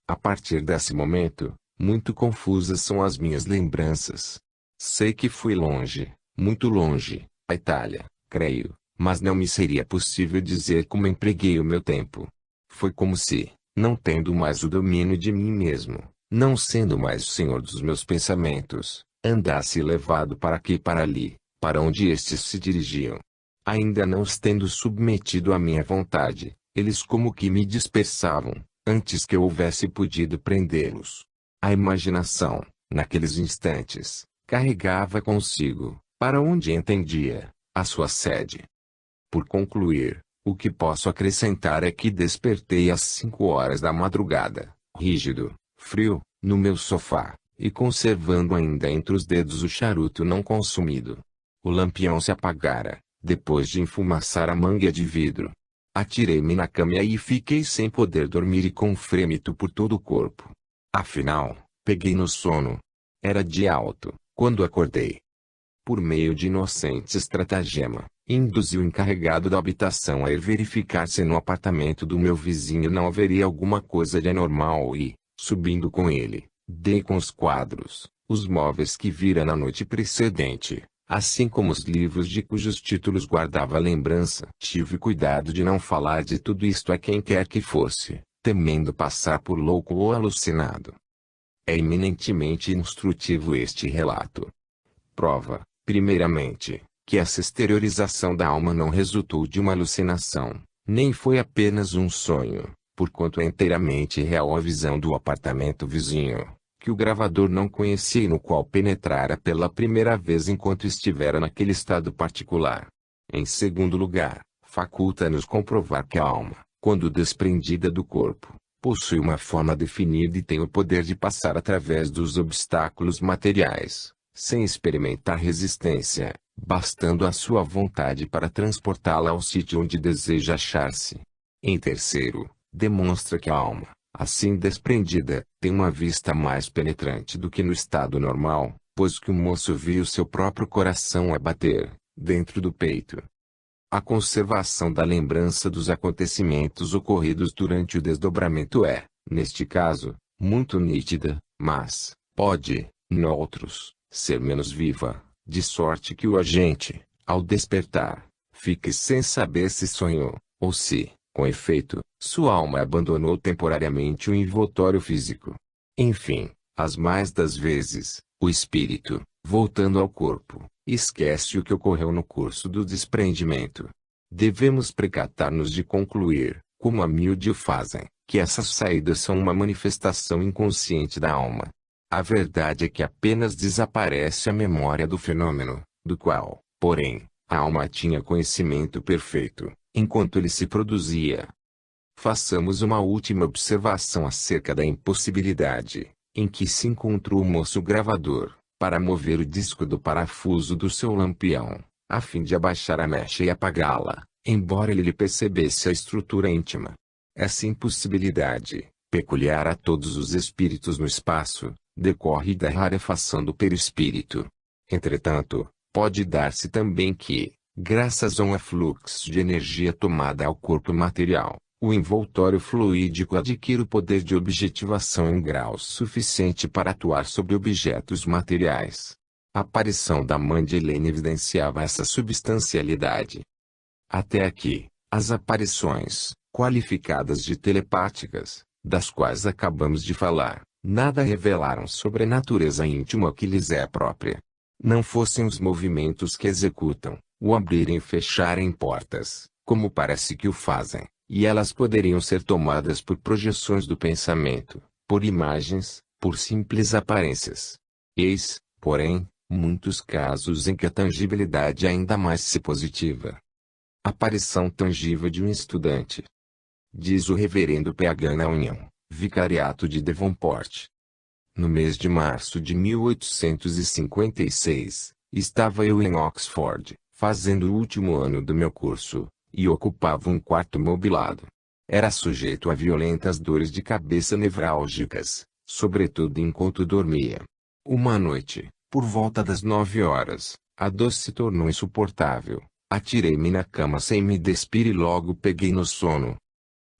A partir desse momento, muito confusas são as minhas lembranças. Sei que fui longe, muito longe, a Itália, creio, mas não me seria possível dizer como empreguei o meu tempo. Foi como se, não tendo mais o domínio de mim mesmo, não sendo mais o senhor dos meus pensamentos, andasse levado para aqui e para ali, para onde estes se dirigiam. Ainda não os tendo submetido à minha vontade, eles como que me dispersavam, antes que eu houvesse podido prendê-los. A imaginação, naqueles instantes, carregava consigo, para onde entendia, a sua sede. Por concluir, o que posso acrescentar é que despertei às 5 horas da madrugada, rígido, frio, no meu sofá, e conservando ainda entre os dedos o charuto não consumido. O lampião se apagara, depois de enfumaçar a manga de vidro. Atirei-me na cama e fiquei sem poder dormir e com frêmito por todo o corpo. Afinal, peguei no sono. Era dia alto, quando acordei. Por meio de inocente estratagema, induzi o encarregado da habitação a ir verificar se no apartamento do meu vizinho não haveria alguma coisa de anormal e, subindo com ele, dei com os quadros, os móveis que vira na noite precedente, assim como os livros de cujos títulos guardava lembrança. Tive cuidado de não falar de tudo isto a quem quer que fosse, temendo passar por louco ou alucinado. É eminentemente instrutivo este relato. Prova, primeiramente, que essa exteriorização da alma não resultou de uma alucinação, nem foi apenas um sonho, porquanto é inteiramente real a visão do apartamento vizinho, que o gravador não conhecia e no qual penetrara pela primeira vez enquanto estivera naquele estado particular. Em segundo lugar, faculta-nos comprovar que a alma, quando desprendida do corpo, possui uma forma definida e tem o poder de passar através dos obstáculos materiais, sem experimentar resistência, bastando a sua vontade para transportá-la ao sítio onde deseja achar-se. Em terceiro, demonstra que a alma, assim desprendida, tem uma vista mais penetrante do que no estado normal, pois que o moço viu seu próprio coração a bater, dentro do peito. A conservação da lembrança dos acontecimentos ocorridos durante o desdobramento é, neste caso, muito nítida, mas, pode, noutros, ser menos viva, de sorte que o agente, ao despertar, fique sem saber se sonhou, ou se, com efeito, sua alma abandonou temporariamente o envoltório físico. Enfim, as mais das vezes, o espírito, voltando ao corpo, esquece o que ocorreu no curso do desprendimento. Devemos precatar-nos de concluir, como a miúde o fazem, que essas saídas são uma manifestação inconsciente da alma. A verdade é que apenas desaparece a memória do fenômeno, do qual, porém, a alma tinha conhecimento perfeito, enquanto ele se produzia. Façamos uma última observação acerca da impossibilidade, em que se encontra o moço gravador, para mover o disco do parafuso do seu lampião, a fim de abaixar a mecha e apagá-la, embora ele lhe percebesse a estrutura íntima. Essa impossibilidade, peculiar a todos os espíritos no espaço, decorre da rarefação do perispírito. Entretanto, pode dar-se também que, graças a um afluxo de energia tomada ao corpo material, o envoltório fluídico adquire o poder de objetivação em grau suficiente para atuar sobre objetos materiais. A aparição da mãe de Helene evidenciava essa substancialidade. Até aqui, as aparições, qualificadas de telepáticas, das quais acabamos de falar, nada revelaram sobre a natureza íntima que lhes é própria. Não fossem os movimentos que executam, o abrirem e fecharem portas, como parece que o fazem, e elas poderiam ser tomadas por projeções do pensamento, por imagens, por simples aparências. Eis, porém, muitos casos em que a tangibilidade é ainda mais se positiva. Aparição tangível de um estudante. Diz o reverendo P.H. na União, Vicariato de Devonport. No mês de março de 1856, estava eu em Oxford, fazendo o último ano do meu curso, e ocupava um quarto mobilado. Era sujeito a violentas dores de cabeça nevrálgicas, sobretudo enquanto dormia. Uma noite, por volta das 9 horas, a dor se tornou insuportável. Atirei-me na cama sem me despir e logo peguei no sono.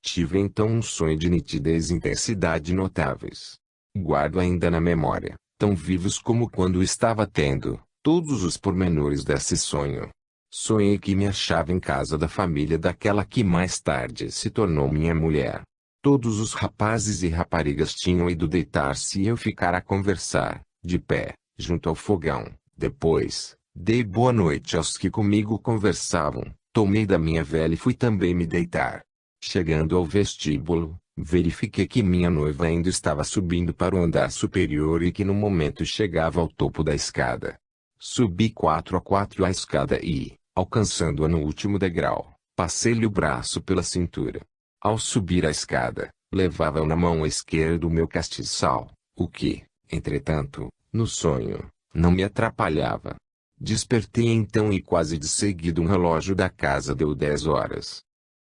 Tive então um sonho de nitidez e intensidade notáveis. Guardo ainda na memória, tão vivos como quando estava tendo, todos os pormenores desse sonho. Sonhei que me achava em casa da família daquela que mais tarde se tornou minha mulher. Todos os rapazes e raparigas tinham ido deitar-se e eu ficara a conversar, de pé, junto ao fogão. Depois, dei boa noite aos que comigo conversavam, tomei da minha vela e fui também me deitar. Chegando ao vestíbulo, verifiquei que minha noiva ainda estava subindo para o andar superior e que no momento chegava ao topo da escada. Subi 4 a 4 a escada e, alcançando-a no último degrau, passei-lhe o braço pela cintura. Ao subir a escada, levava na mão esquerda o meu castiçal, o que, entretanto, no sonho, não me atrapalhava. Despertei então e quase de seguida um relógio da casa deu 10 horas.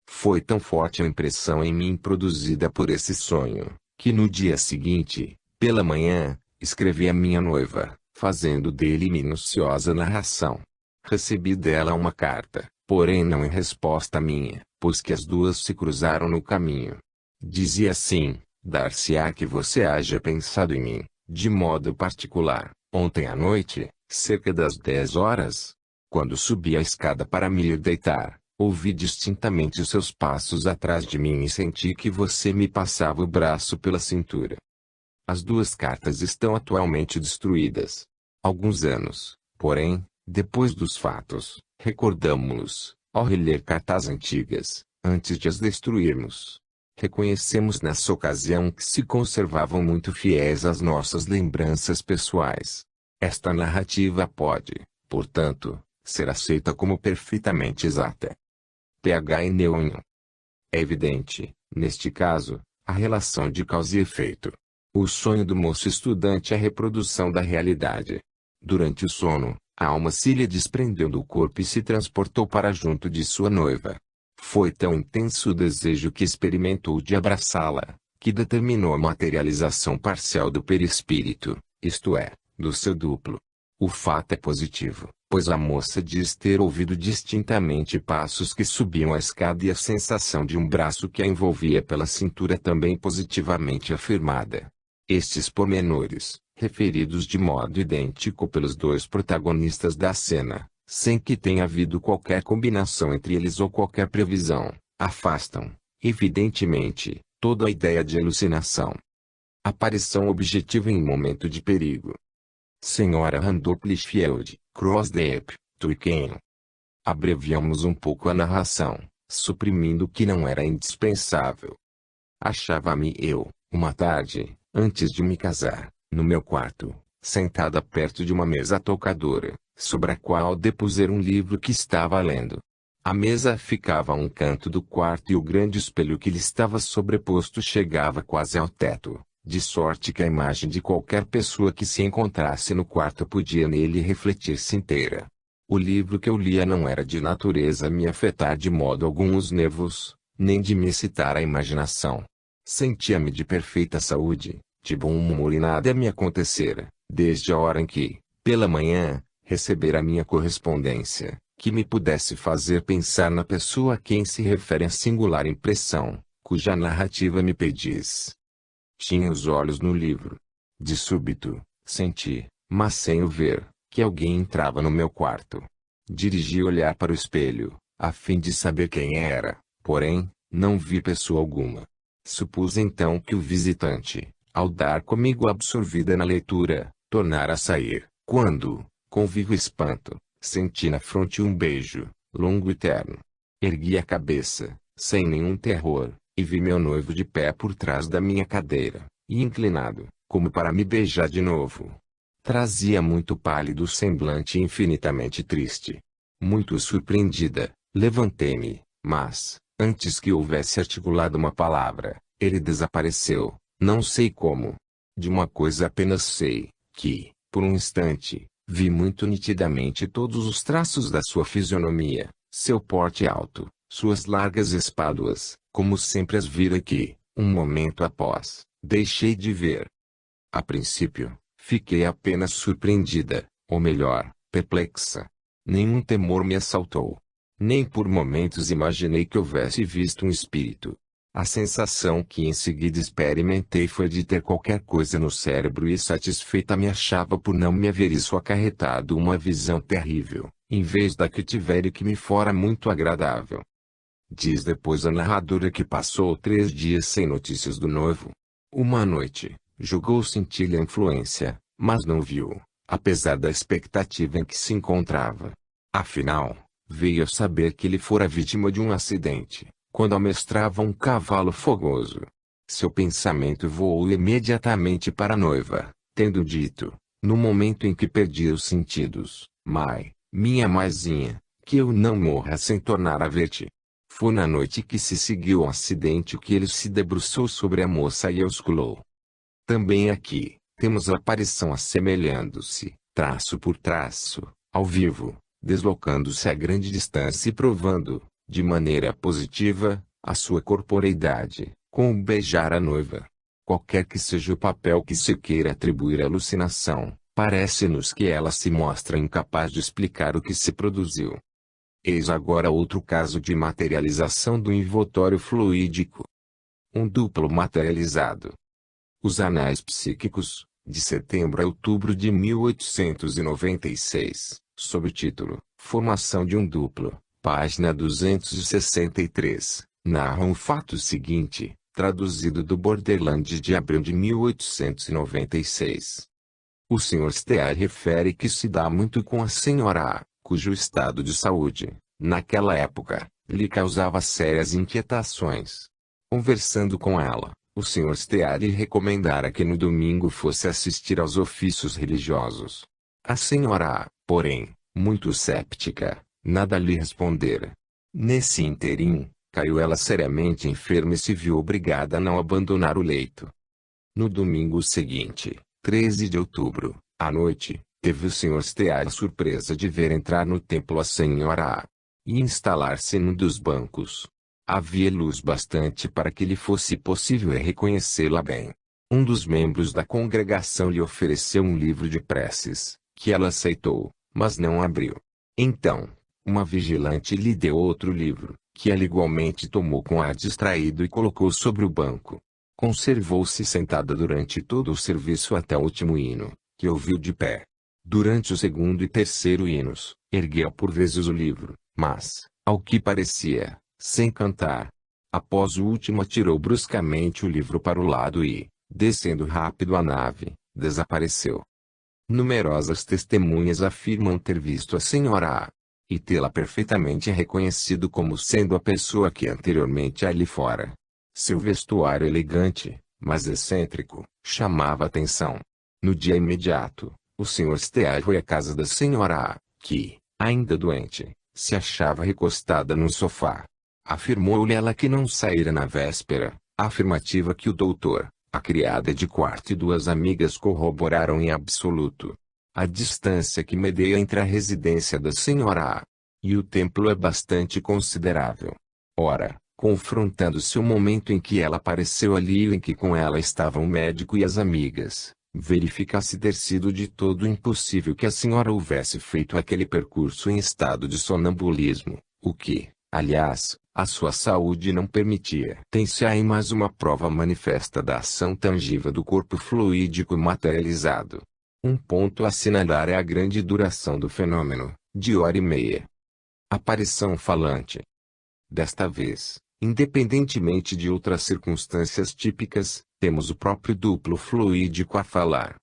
Foi tão forte a impressão em mim produzida por esse sonho, que no dia seguinte, pela manhã, escrevi à minha noiva, fazendo dele minuciosa narração. Recebi dela uma carta, porém não em resposta minha, pois que as duas se cruzaram no caminho. Dizia assim: dar-se-á que você haja pensado em mim, de modo particular, ontem à noite, cerca das 10 horas. Quando subi a escada para me ir deitar, ouvi distintamente os seus passos atrás de mim e senti que você me passava o braço pela cintura. As duas cartas estão atualmente destruídas. Alguns anos, porém, depois dos fatos, recordamo-los, ao reler cartas antigas, antes de as destruirmos. Reconhecemos nessa ocasião que se conservavam muito fiéis às nossas lembranças pessoais. Esta narrativa pode, portanto, ser aceita como perfeitamente exata. PH e neônio. É evidente, neste caso, a relação de causa e efeito. O sonho do moço estudante é a reprodução da realidade. Durante o sono, a alma se lhe desprendeu do corpo e se transportou para junto de sua noiva. Foi tão intenso o desejo que experimentou de abraçá-la, que determinou a materialização parcial do perispírito, isto é, do seu duplo. O fato é positivo, pois a moça diz ter ouvido distintamente passos que subiam a escada e a sensação de um braço que a envolvia pela cintura também positivamente afirmada. Estes pormenores, referidos de modo idêntico pelos dois protagonistas da cena, sem que tenha havido qualquer combinação entre eles ou qualquer previsão, afastam, evidentemente, toda a ideia de alucinação. Aparição objetiva em momento de perigo. Senhora Randolph Lichfield, Crossdeep, Twickenham. Abreviamos um pouco a narração, suprimindo o que não era indispensável. Achava-me eu, uma tarde, antes de me casar, no meu quarto, sentada perto de uma mesa tocadora, sobre a qual depuser um livro que estava lendo. A mesa ficava a um canto do quarto e o grande espelho que lhe estava sobreposto chegava quase ao teto, de sorte que a imagem de qualquer pessoa que se encontrasse no quarto podia nele refletir-se inteira. O livro que eu lia não era de natureza a me afetar de modo algum os nervos, nem de me excitar a imaginação. Sentia-me de perfeita saúde, de bom humor e nada me acontecera, desde a hora em que, pela manhã, recebera a minha correspondência, que me pudesse fazer pensar na pessoa a quem se refere a singular impressão, cuja narrativa me pedis. Tinha os olhos no livro. De súbito, senti, mas sem o ver, que alguém entrava no meu quarto. Dirigi o olhar para o espelho, a fim de saber quem era, porém, não vi pessoa alguma. Supus então que o visitante, ao dar comigo absorvida na leitura, tornara a sair, quando, com vivo espanto, senti na fronte um beijo, longo e terno. Ergui a cabeça, sem nenhum terror, e vi meu noivo de pé por trás da minha cadeira, e inclinado, como para me beijar de novo. Trazia muito pálido semblante e infinitamente triste. Muito surpreendida, levantei-me, mas, antes que houvesse articulado uma palavra, ele desapareceu, não sei como. De uma coisa apenas sei, que, por um instante, vi muito nitidamente todos os traços da sua fisionomia, seu porte alto, suas largas espáduas, Como sempre as vir aqui, um momento após, deixei de ver. A princípio, fiquei apenas surpreendida, ou melhor, perplexa. Nenhum temor me assaltou. Nem por momentos imaginei que houvesse visto um espírito. A sensação que em seguida experimentei foi de ter qualquer coisa no cérebro e satisfeita me achava por não me haver isso acarretado uma visão terrível, em vez da que tivera e que me fora muito agradável. Diz depois a narradora que passou 3 dias sem notícias do noivo. Uma noite, julgou sentir-lhe a influência, mas não viu, apesar da expectativa em que se encontrava. Afinal, veio a saber que ele fora vítima de um acidente, quando amestrava um cavalo fogoso. Seu pensamento voou imediatamente para a noiva, tendo dito, no momento em que perdia os sentidos: Mai, minha maisinha, que eu não morra sem tornar a ver-te. Foi na noite que se seguiu ao acidente que ele se debruçou sobre a moça e ausculou. Também aqui, temos a aparição assemelhando-se, traço por traço, ao vivo, deslocando-se a grande distância e provando, de maneira positiva, a sua corporeidade, com o beijar a noiva. Qualquer que seja o papel que se queira atribuir à alucinação, parece-nos que ela se mostra incapaz de explicar o que se produziu. Eis agora outro caso de materialização do envoltório fluídico. Um duplo materializado. Os Anais Psíquicos, de setembro a outubro de 1896, sob o título Formação de um Duplo, página 263, narram o fato seguinte, traduzido do Borderland de abril de 1896. O Sr. Steer refere que se dá muito com a Sra. A, cujo estado de saúde, naquela época, lhe causava sérias inquietações. Conversando com ela, o Sr. Steer lhe recomendara que no domingo fosse assistir aos ofícios religiosos. A Sra. A, porém, muito céptica, nada lhe respondera. Nesse ínterim, caiu ela seriamente enferma e se viu obrigada a não abandonar o leito. No domingo seguinte, 13 de outubro, à noite, teve o Sr. Steer a surpresa de ver entrar no templo a Sra. A e instalar-se num dos bancos. Havia luz bastante para que lhe fosse possível reconhecê-la bem. Um dos membros da congregação lhe ofereceu um livro de preces, que ela aceitou, mas não abriu. Então, uma vigilante lhe deu outro livro, que ela igualmente tomou com ar distraído e colocou sobre o banco. Conservou-se sentada durante todo o serviço até o último hino, que ouviu de pé. Durante o segundo e terceiro hinos, ergueu por vezes o livro, mas, ao que parecia, sem cantar. Após o último atirou bruscamente o livro para o lado e, descendo rápido a nave, desapareceu. Numerosas testemunhas afirmam ter visto a Sra. A, e tê-la perfeitamente reconhecido como sendo a pessoa que anteriormente ali fora. Seu vestuário elegante, mas excêntrico, chamava atenção. No dia imediato, o Sr. Steer foi à casa da Sra. A, que, ainda doente, se achava recostada no sofá. Afirmou-lhe ela que não saíra na véspera, afirmativa que o doutor, a criada de quarto e 2 amigas corroboraram em absoluto. A distância que medeia entre a residência da Sra. A e o templo é bastante considerável. Ora, confrontando-se o momento em que ela apareceu ali e em que com ela estavam o médico e as amigas, verifica-se ter sido de todo impossível que a senhora houvesse feito aquele percurso em estado de sonambulismo, o que, aliás, a sua saúde não permitia. Tem-se aí mais uma prova manifesta da ação tangível do corpo fluídico materializado. Um ponto a assinalar é a grande duração do fenômeno, de hora e meia. Aparição falante. Desta vez, independentemente de outras circunstâncias típicas, temos o próprio duplo fluídico a falar.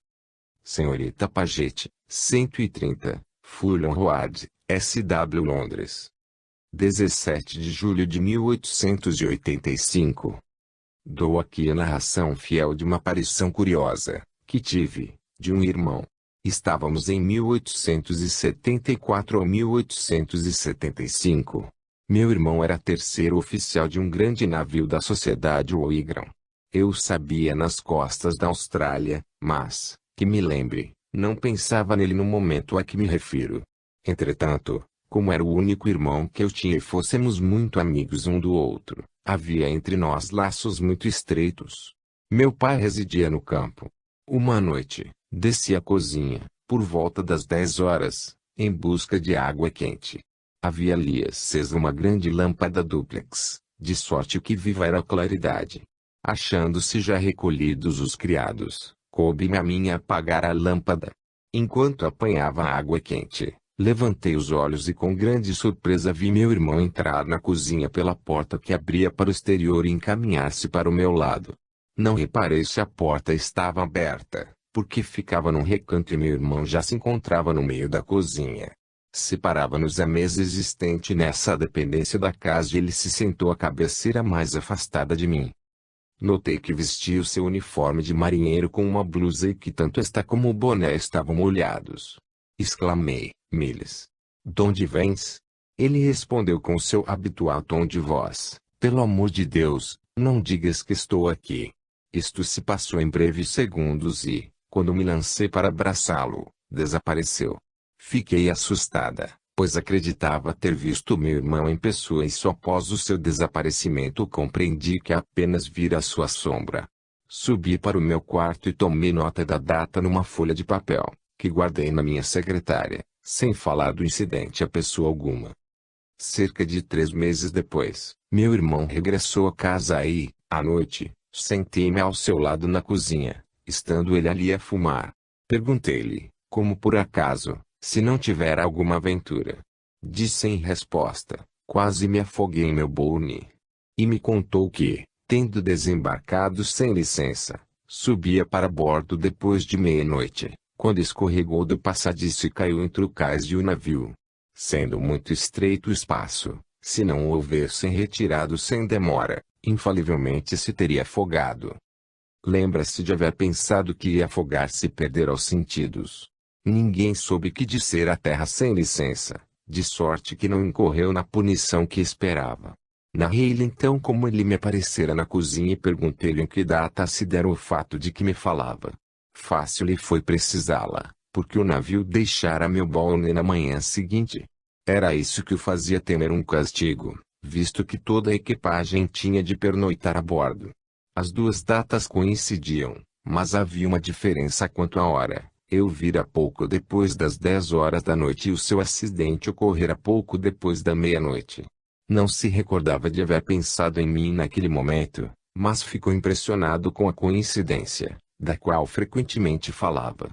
Senhorita Paget, 130, Fulham Road, SW Londres. 17 de julho de 1885. Dou aqui a narração fiel de uma aparição curiosa, que tive, de um irmão. Estávamos em 1874 ou 1875. Meu irmão era terceiro oficial de um grande navio da Sociedade Wygram. Eu sabia nas costas da Austrália, mas, que me lembre, não pensava nele no momento a que me refiro. Entretanto, como era o único irmão que eu tinha e fôssemos muito amigos um do outro, Havia entre nós laços muito estreitos. Meu pai residia no campo. Uma noite, desci à cozinha, por volta das 10 horas, em busca de água quente. Havia ali acesa uma grande lâmpada dúplex, de sorte que viva era a claridade. Achando-se já recolhidos os criados, coube-me a mim apagar a lâmpada. Enquanto apanhava a água quente, levantei os olhos e com grande surpresa vi meu irmão entrar na cozinha pela porta que abria para o exterior e encaminhar-se para o meu lado. Não reparei se a porta estava aberta, porque ficava num recanto e meu irmão já se encontrava no meio da cozinha. Separava-nos a mesa existente nessa dependência da casa e ele se sentou à cabeceira mais afastada de mim. Notei que vestia o seu uniforme de marinheiro com uma blusa e que tanto esta como o boné estavam molhados. Exclamei: Miles, donde vens? Ele respondeu com seu habitual tom de voz: pelo amor de Deus, não digas que estou aqui. Isto se passou em breves segundos e, quando me lancei para abraçá-lo, desapareceu. Fiquei assustada, pois acreditava ter visto meu irmão em pessoa e só após o seu desaparecimento compreendi que apenas vira a sua sombra. Subi para o meu quarto e tomei nota da data numa folha de papel, que guardei na minha secretária, sem falar do incidente a pessoa alguma. Cerca de 3 meses depois, meu irmão regressou a casa e, à noite, sentei-me ao seu lado na cozinha, estando ele ali a fumar. Perguntei-lhe, como por acaso, se não tiver alguma aventura. Disse em resposta: quase me afoguei em meu boune. E me contou que, tendo desembarcado sem licença, subia para bordo depois de meia-noite, quando escorregou do passadiço e caiu entre o cais de um navio. Sendo muito estreito o espaço, se não o houvessem retirado sem demora, infalivelmente se teria afogado. Lembra-se de haver pensado que ia afogar-se e perder aos sentidos. Ninguém soube que dizer à terra sem licença, de sorte que não incorreu na punição que esperava. Narrei-lhe então como ele me aparecera na cozinha e perguntei-lhe em que data se dera o fato de que me falava. Fácil lhe foi precisá-la, porque o navio deixara meu baúne na manhã seguinte. Era isso que o fazia temer um castigo, visto que toda a equipagem tinha de pernoitar a bordo. As duas datas coincidiam, mas havia uma diferença quanto à hora. Eu vira pouco depois das 10 horas da noite e o seu acidente ocorrera pouco depois da meia-noite. Não se recordava de haver pensado em mim naquele momento, mas ficou impressionado com a coincidência, da qual frequentemente falava.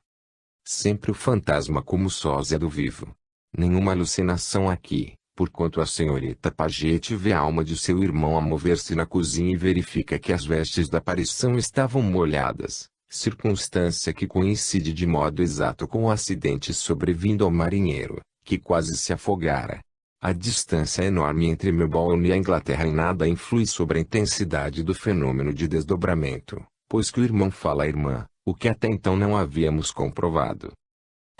Sempre o fantasma como sósia do vivo. Nenhuma alucinação aqui, porquanto a senhorita Paget vê a alma de seu irmão a mover-se na cozinha e verifica que as vestes da aparição estavam molhadas. Circunstância que coincide de modo exato com o acidente sobrevindo ao marinheiro, que quase se afogara. A distância enorme entre Melbourne e a Inglaterra em nada influi sobre a intensidade do fenômeno de desdobramento, pois que o irmão fala à irmã, o que até então não havíamos comprovado.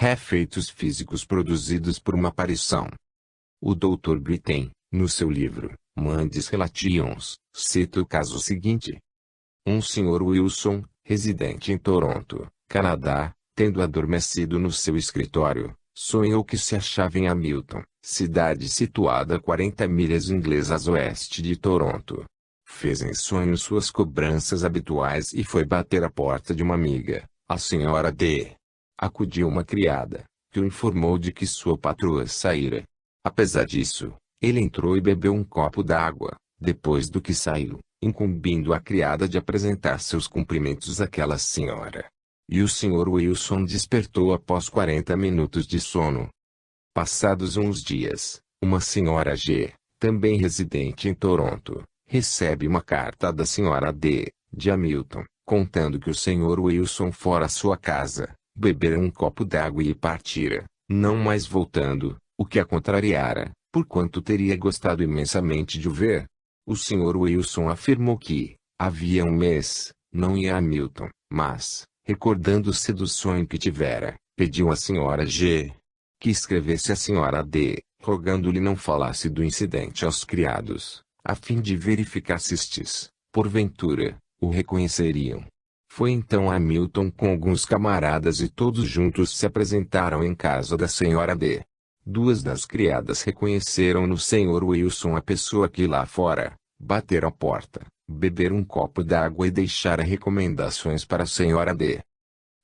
Efeitos físicos produzidos por uma aparição. O Dr. Brittain, no seu livro, Mandes Relations, cita o caso seguinte. Um Sr. Wilson, residente em Toronto, Canadá, tendo adormecido no seu escritório, sonhou que se achava em Hamilton, cidade situada a 40 milhas inglesas oeste de Toronto. Fez em sonho suas cobranças habituais e foi bater à porta de uma amiga, a senhora D. Acudiu uma criada, que o informou de que sua patroa saíra. Apesar disso, ele entrou e bebeu um copo d'água, depois do que saiu, incumbindo a criada de apresentar seus cumprimentos àquela senhora. E o Sr. Wilson despertou após 40 minutos de sono. Passados uns dias, uma senhora G, também residente em Toronto, recebe uma carta da senhora D, de Hamilton, contando que o Sr. Wilson fora à sua casa, bebera um copo d'água e partira, não mais voltando, o que a contrariara, porquanto teria gostado imensamente de o ver. O Sr. Wilson afirmou que, havia um mês, não ia a Hamilton, mas, recordando-se do sonho que tivera, pediu à senhora G. que escrevesse à senhora D, rogando-lhe não falasse do incidente aos criados, a fim de verificar se estes, porventura, o reconheceriam. Foi então a Hamilton com alguns camaradas e todos juntos se apresentaram em casa da senhora D. Duas das criadas reconheceram no Sr. Wilson a pessoa que lá fora, bater a porta, beber um copo d'água e deixar recomendações para a senhora D.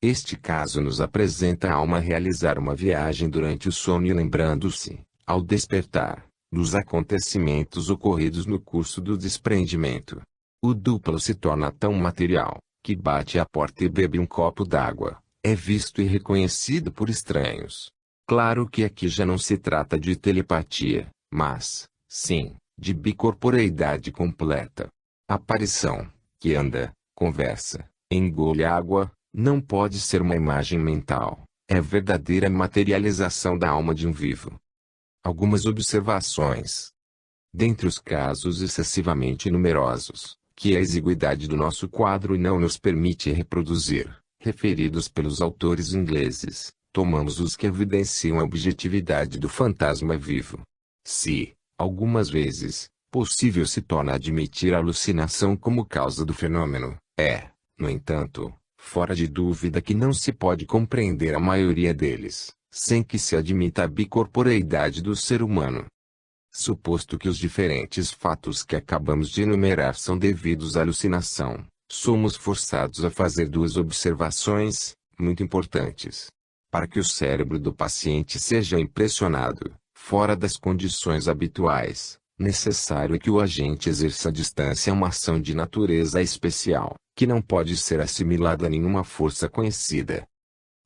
Este caso nos apresenta a alma realizar uma viagem durante o sono e lembrando-se, ao despertar, dos acontecimentos ocorridos no curso do desprendimento. O duplo se torna tão material, que bate à porta e bebe um copo d'água, é visto e reconhecido por estranhos. Claro que aqui já não se trata de telepatia, mas, sim, de bicorporeidade completa. Aparição, que anda, conversa, engole água, não pode ser uma imagem mental, é verdadeira materialização da alma de um vivo. Algumas observações. Dentre os casos excessivamente numerosos, que a exiguidade do nosso quadro não nos permite reproduzir, referidos pelos autores ingleses, tomamos os que evidenciam a objetividade do fantasma vivo. Se, algumas vezes, possível se torna admitir a alucinação como causa do fenômeno, no entanto, fora de dúvida que não se pode compreender a maioria deles, sem que se admita a bicorporeidade do ser humano. Suposto que os diferentes fatos que acabamos de enumerar são devidos à alucinação, somos forçados a fazer duas observações, muito importantes. Para que o cérebro do paciente seja impressionado, fora das condições habituais, necessário é que o agente exerça à distância uma ação de natureza especial, que não pode ser assimilada a nenhuma força conhecida.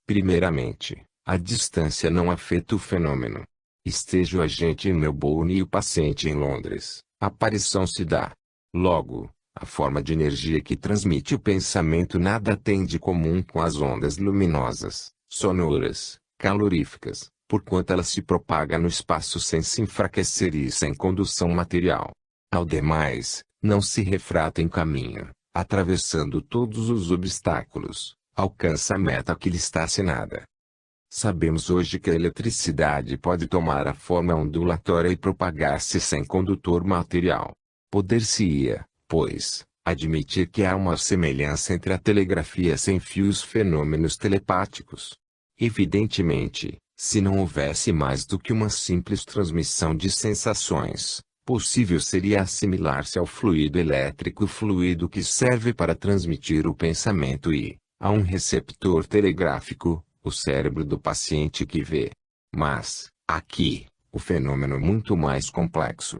Primeiramente, a distância não afeta o fenômeno. Esteja o agente em Melbourne e o paciente em Londres, a aparição se dá. Logo, a forma de energia que transmite o pensamento nada tem de comum com as ondas luminosas, sonoras, caloríficas, porquanto ela se propaga no espaço sem se enfraquecer e sem condução material. Ao demais, não se refrata em caminho, atravessando todos os obstáculos, alcança a meta que lhe está assinada. Sabemos hoje que a eletricidade pode tomar a forma ondulatória e propagar-se sem condutor material. Poder-se-ia, pois, admitir que há uma semelhança entre a telegrafia sem fio e os fenômenos telepáticos. Evidentemente, se não houvesse mais do que uma simples transmissão de sensações, possível seria assimilar-se ao fluido elétrico, o fluido que serve para transmitir o pensamento e, a um receptor telegráfico, o cérebro do paciente que vê. Mas, aqui, o fenômeno é muito mais complexo.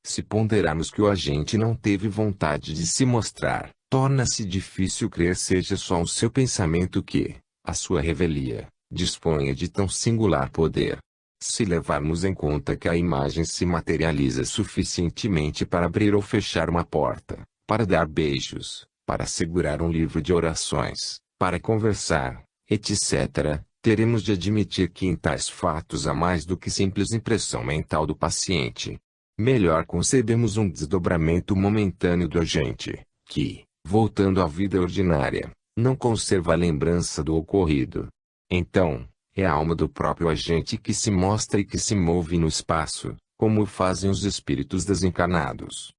Se ponderarmos que o agente não teve vontade de se mostrar, torna-se difícil crer seja só o seu pensamento que, a sua revelia, disponha de tão singular poder. Se levarmos em conta que a imagem se materializa suficientemente para abrir ou fechar uma porta, para dar beijos, para segurar um livro de orações, para conversar, etc., teremos de admitir que em tais fatos há mais do que simples impressão mental do paciente. Melhor concebemos um desdobramento momentâneo do agente, que, voltando à vida ordinária, não conserva a lembrança do ocorrido. Então, é a alma do próprio agente que se mostra e que se move no espaço, como o fazem os espíritos desencarnados.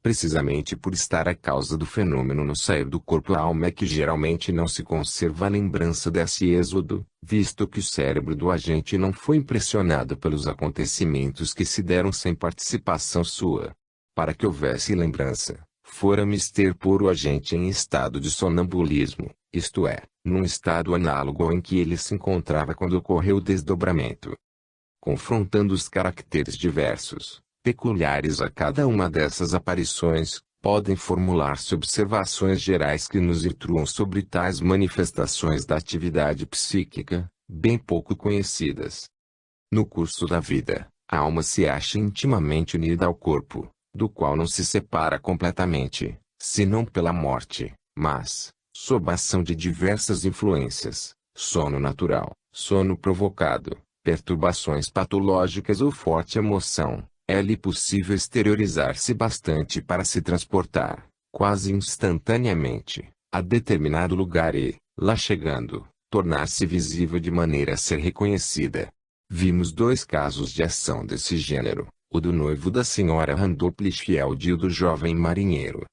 Precisamente por estar a causa do fenômeno no sair do corpo, a alma é que geralmente não se conserva a lembrança desse êxodo, visto que o cérebro do agente não foi impressionado pelos acontecimentos que se deram sem participação sua. Para que houvesse lembrança, fora mister pôr o agente em estado de sonambulismo, isto é, num estado análogo ao em que ele se encontrava quando ocorreu o desdobramento. Confrontando os caracteres diversos, peculiares a cada uma dessas aparições, podem formular-se observações gerais que nos instruam sobre tais manifestações da atividade psíquica, bem pouco conhecidas. No curso da vida, a alma se acha intimamente unida ao corpo, do qual não se separa completamente, senão pela morte, mas, sob a ação de diversas influências, sono natural, sono provocado, perturbações patológicas ou forte emoção, é-lhe possível exteriorizar-se bastante para se transportar, quase instantaneamente, a determinado lugar e, lá chegando, tornar-se visível de maneira a ser reconhecida. Vimos dois casos de ação desse gênero, o do noivo da senhora Randolph Lichfield e o do jovem marinheiro.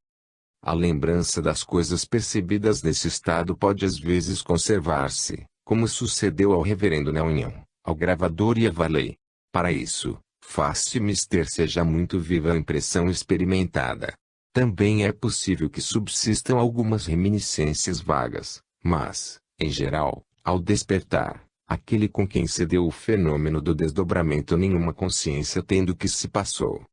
A lembrança das coisas percebidas nesse estado pode às vezes conservar-se, como sucedeu ao reverendo Neunion, ao gravador e a Valley. Para isso, Fácil mister seja muito viva a impressão experimentada. Também é possível que subsistam algumas reminiscências vagas, mas, em geral, ao despertar, aquele com quem se deu o fenômeno do desdobramento nenhuma consciência tem do que se passou.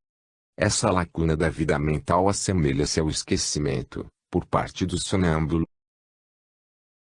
Essa lacuna da vida mental assemelha-se ao esquecimento, por parte do sonâmbulo,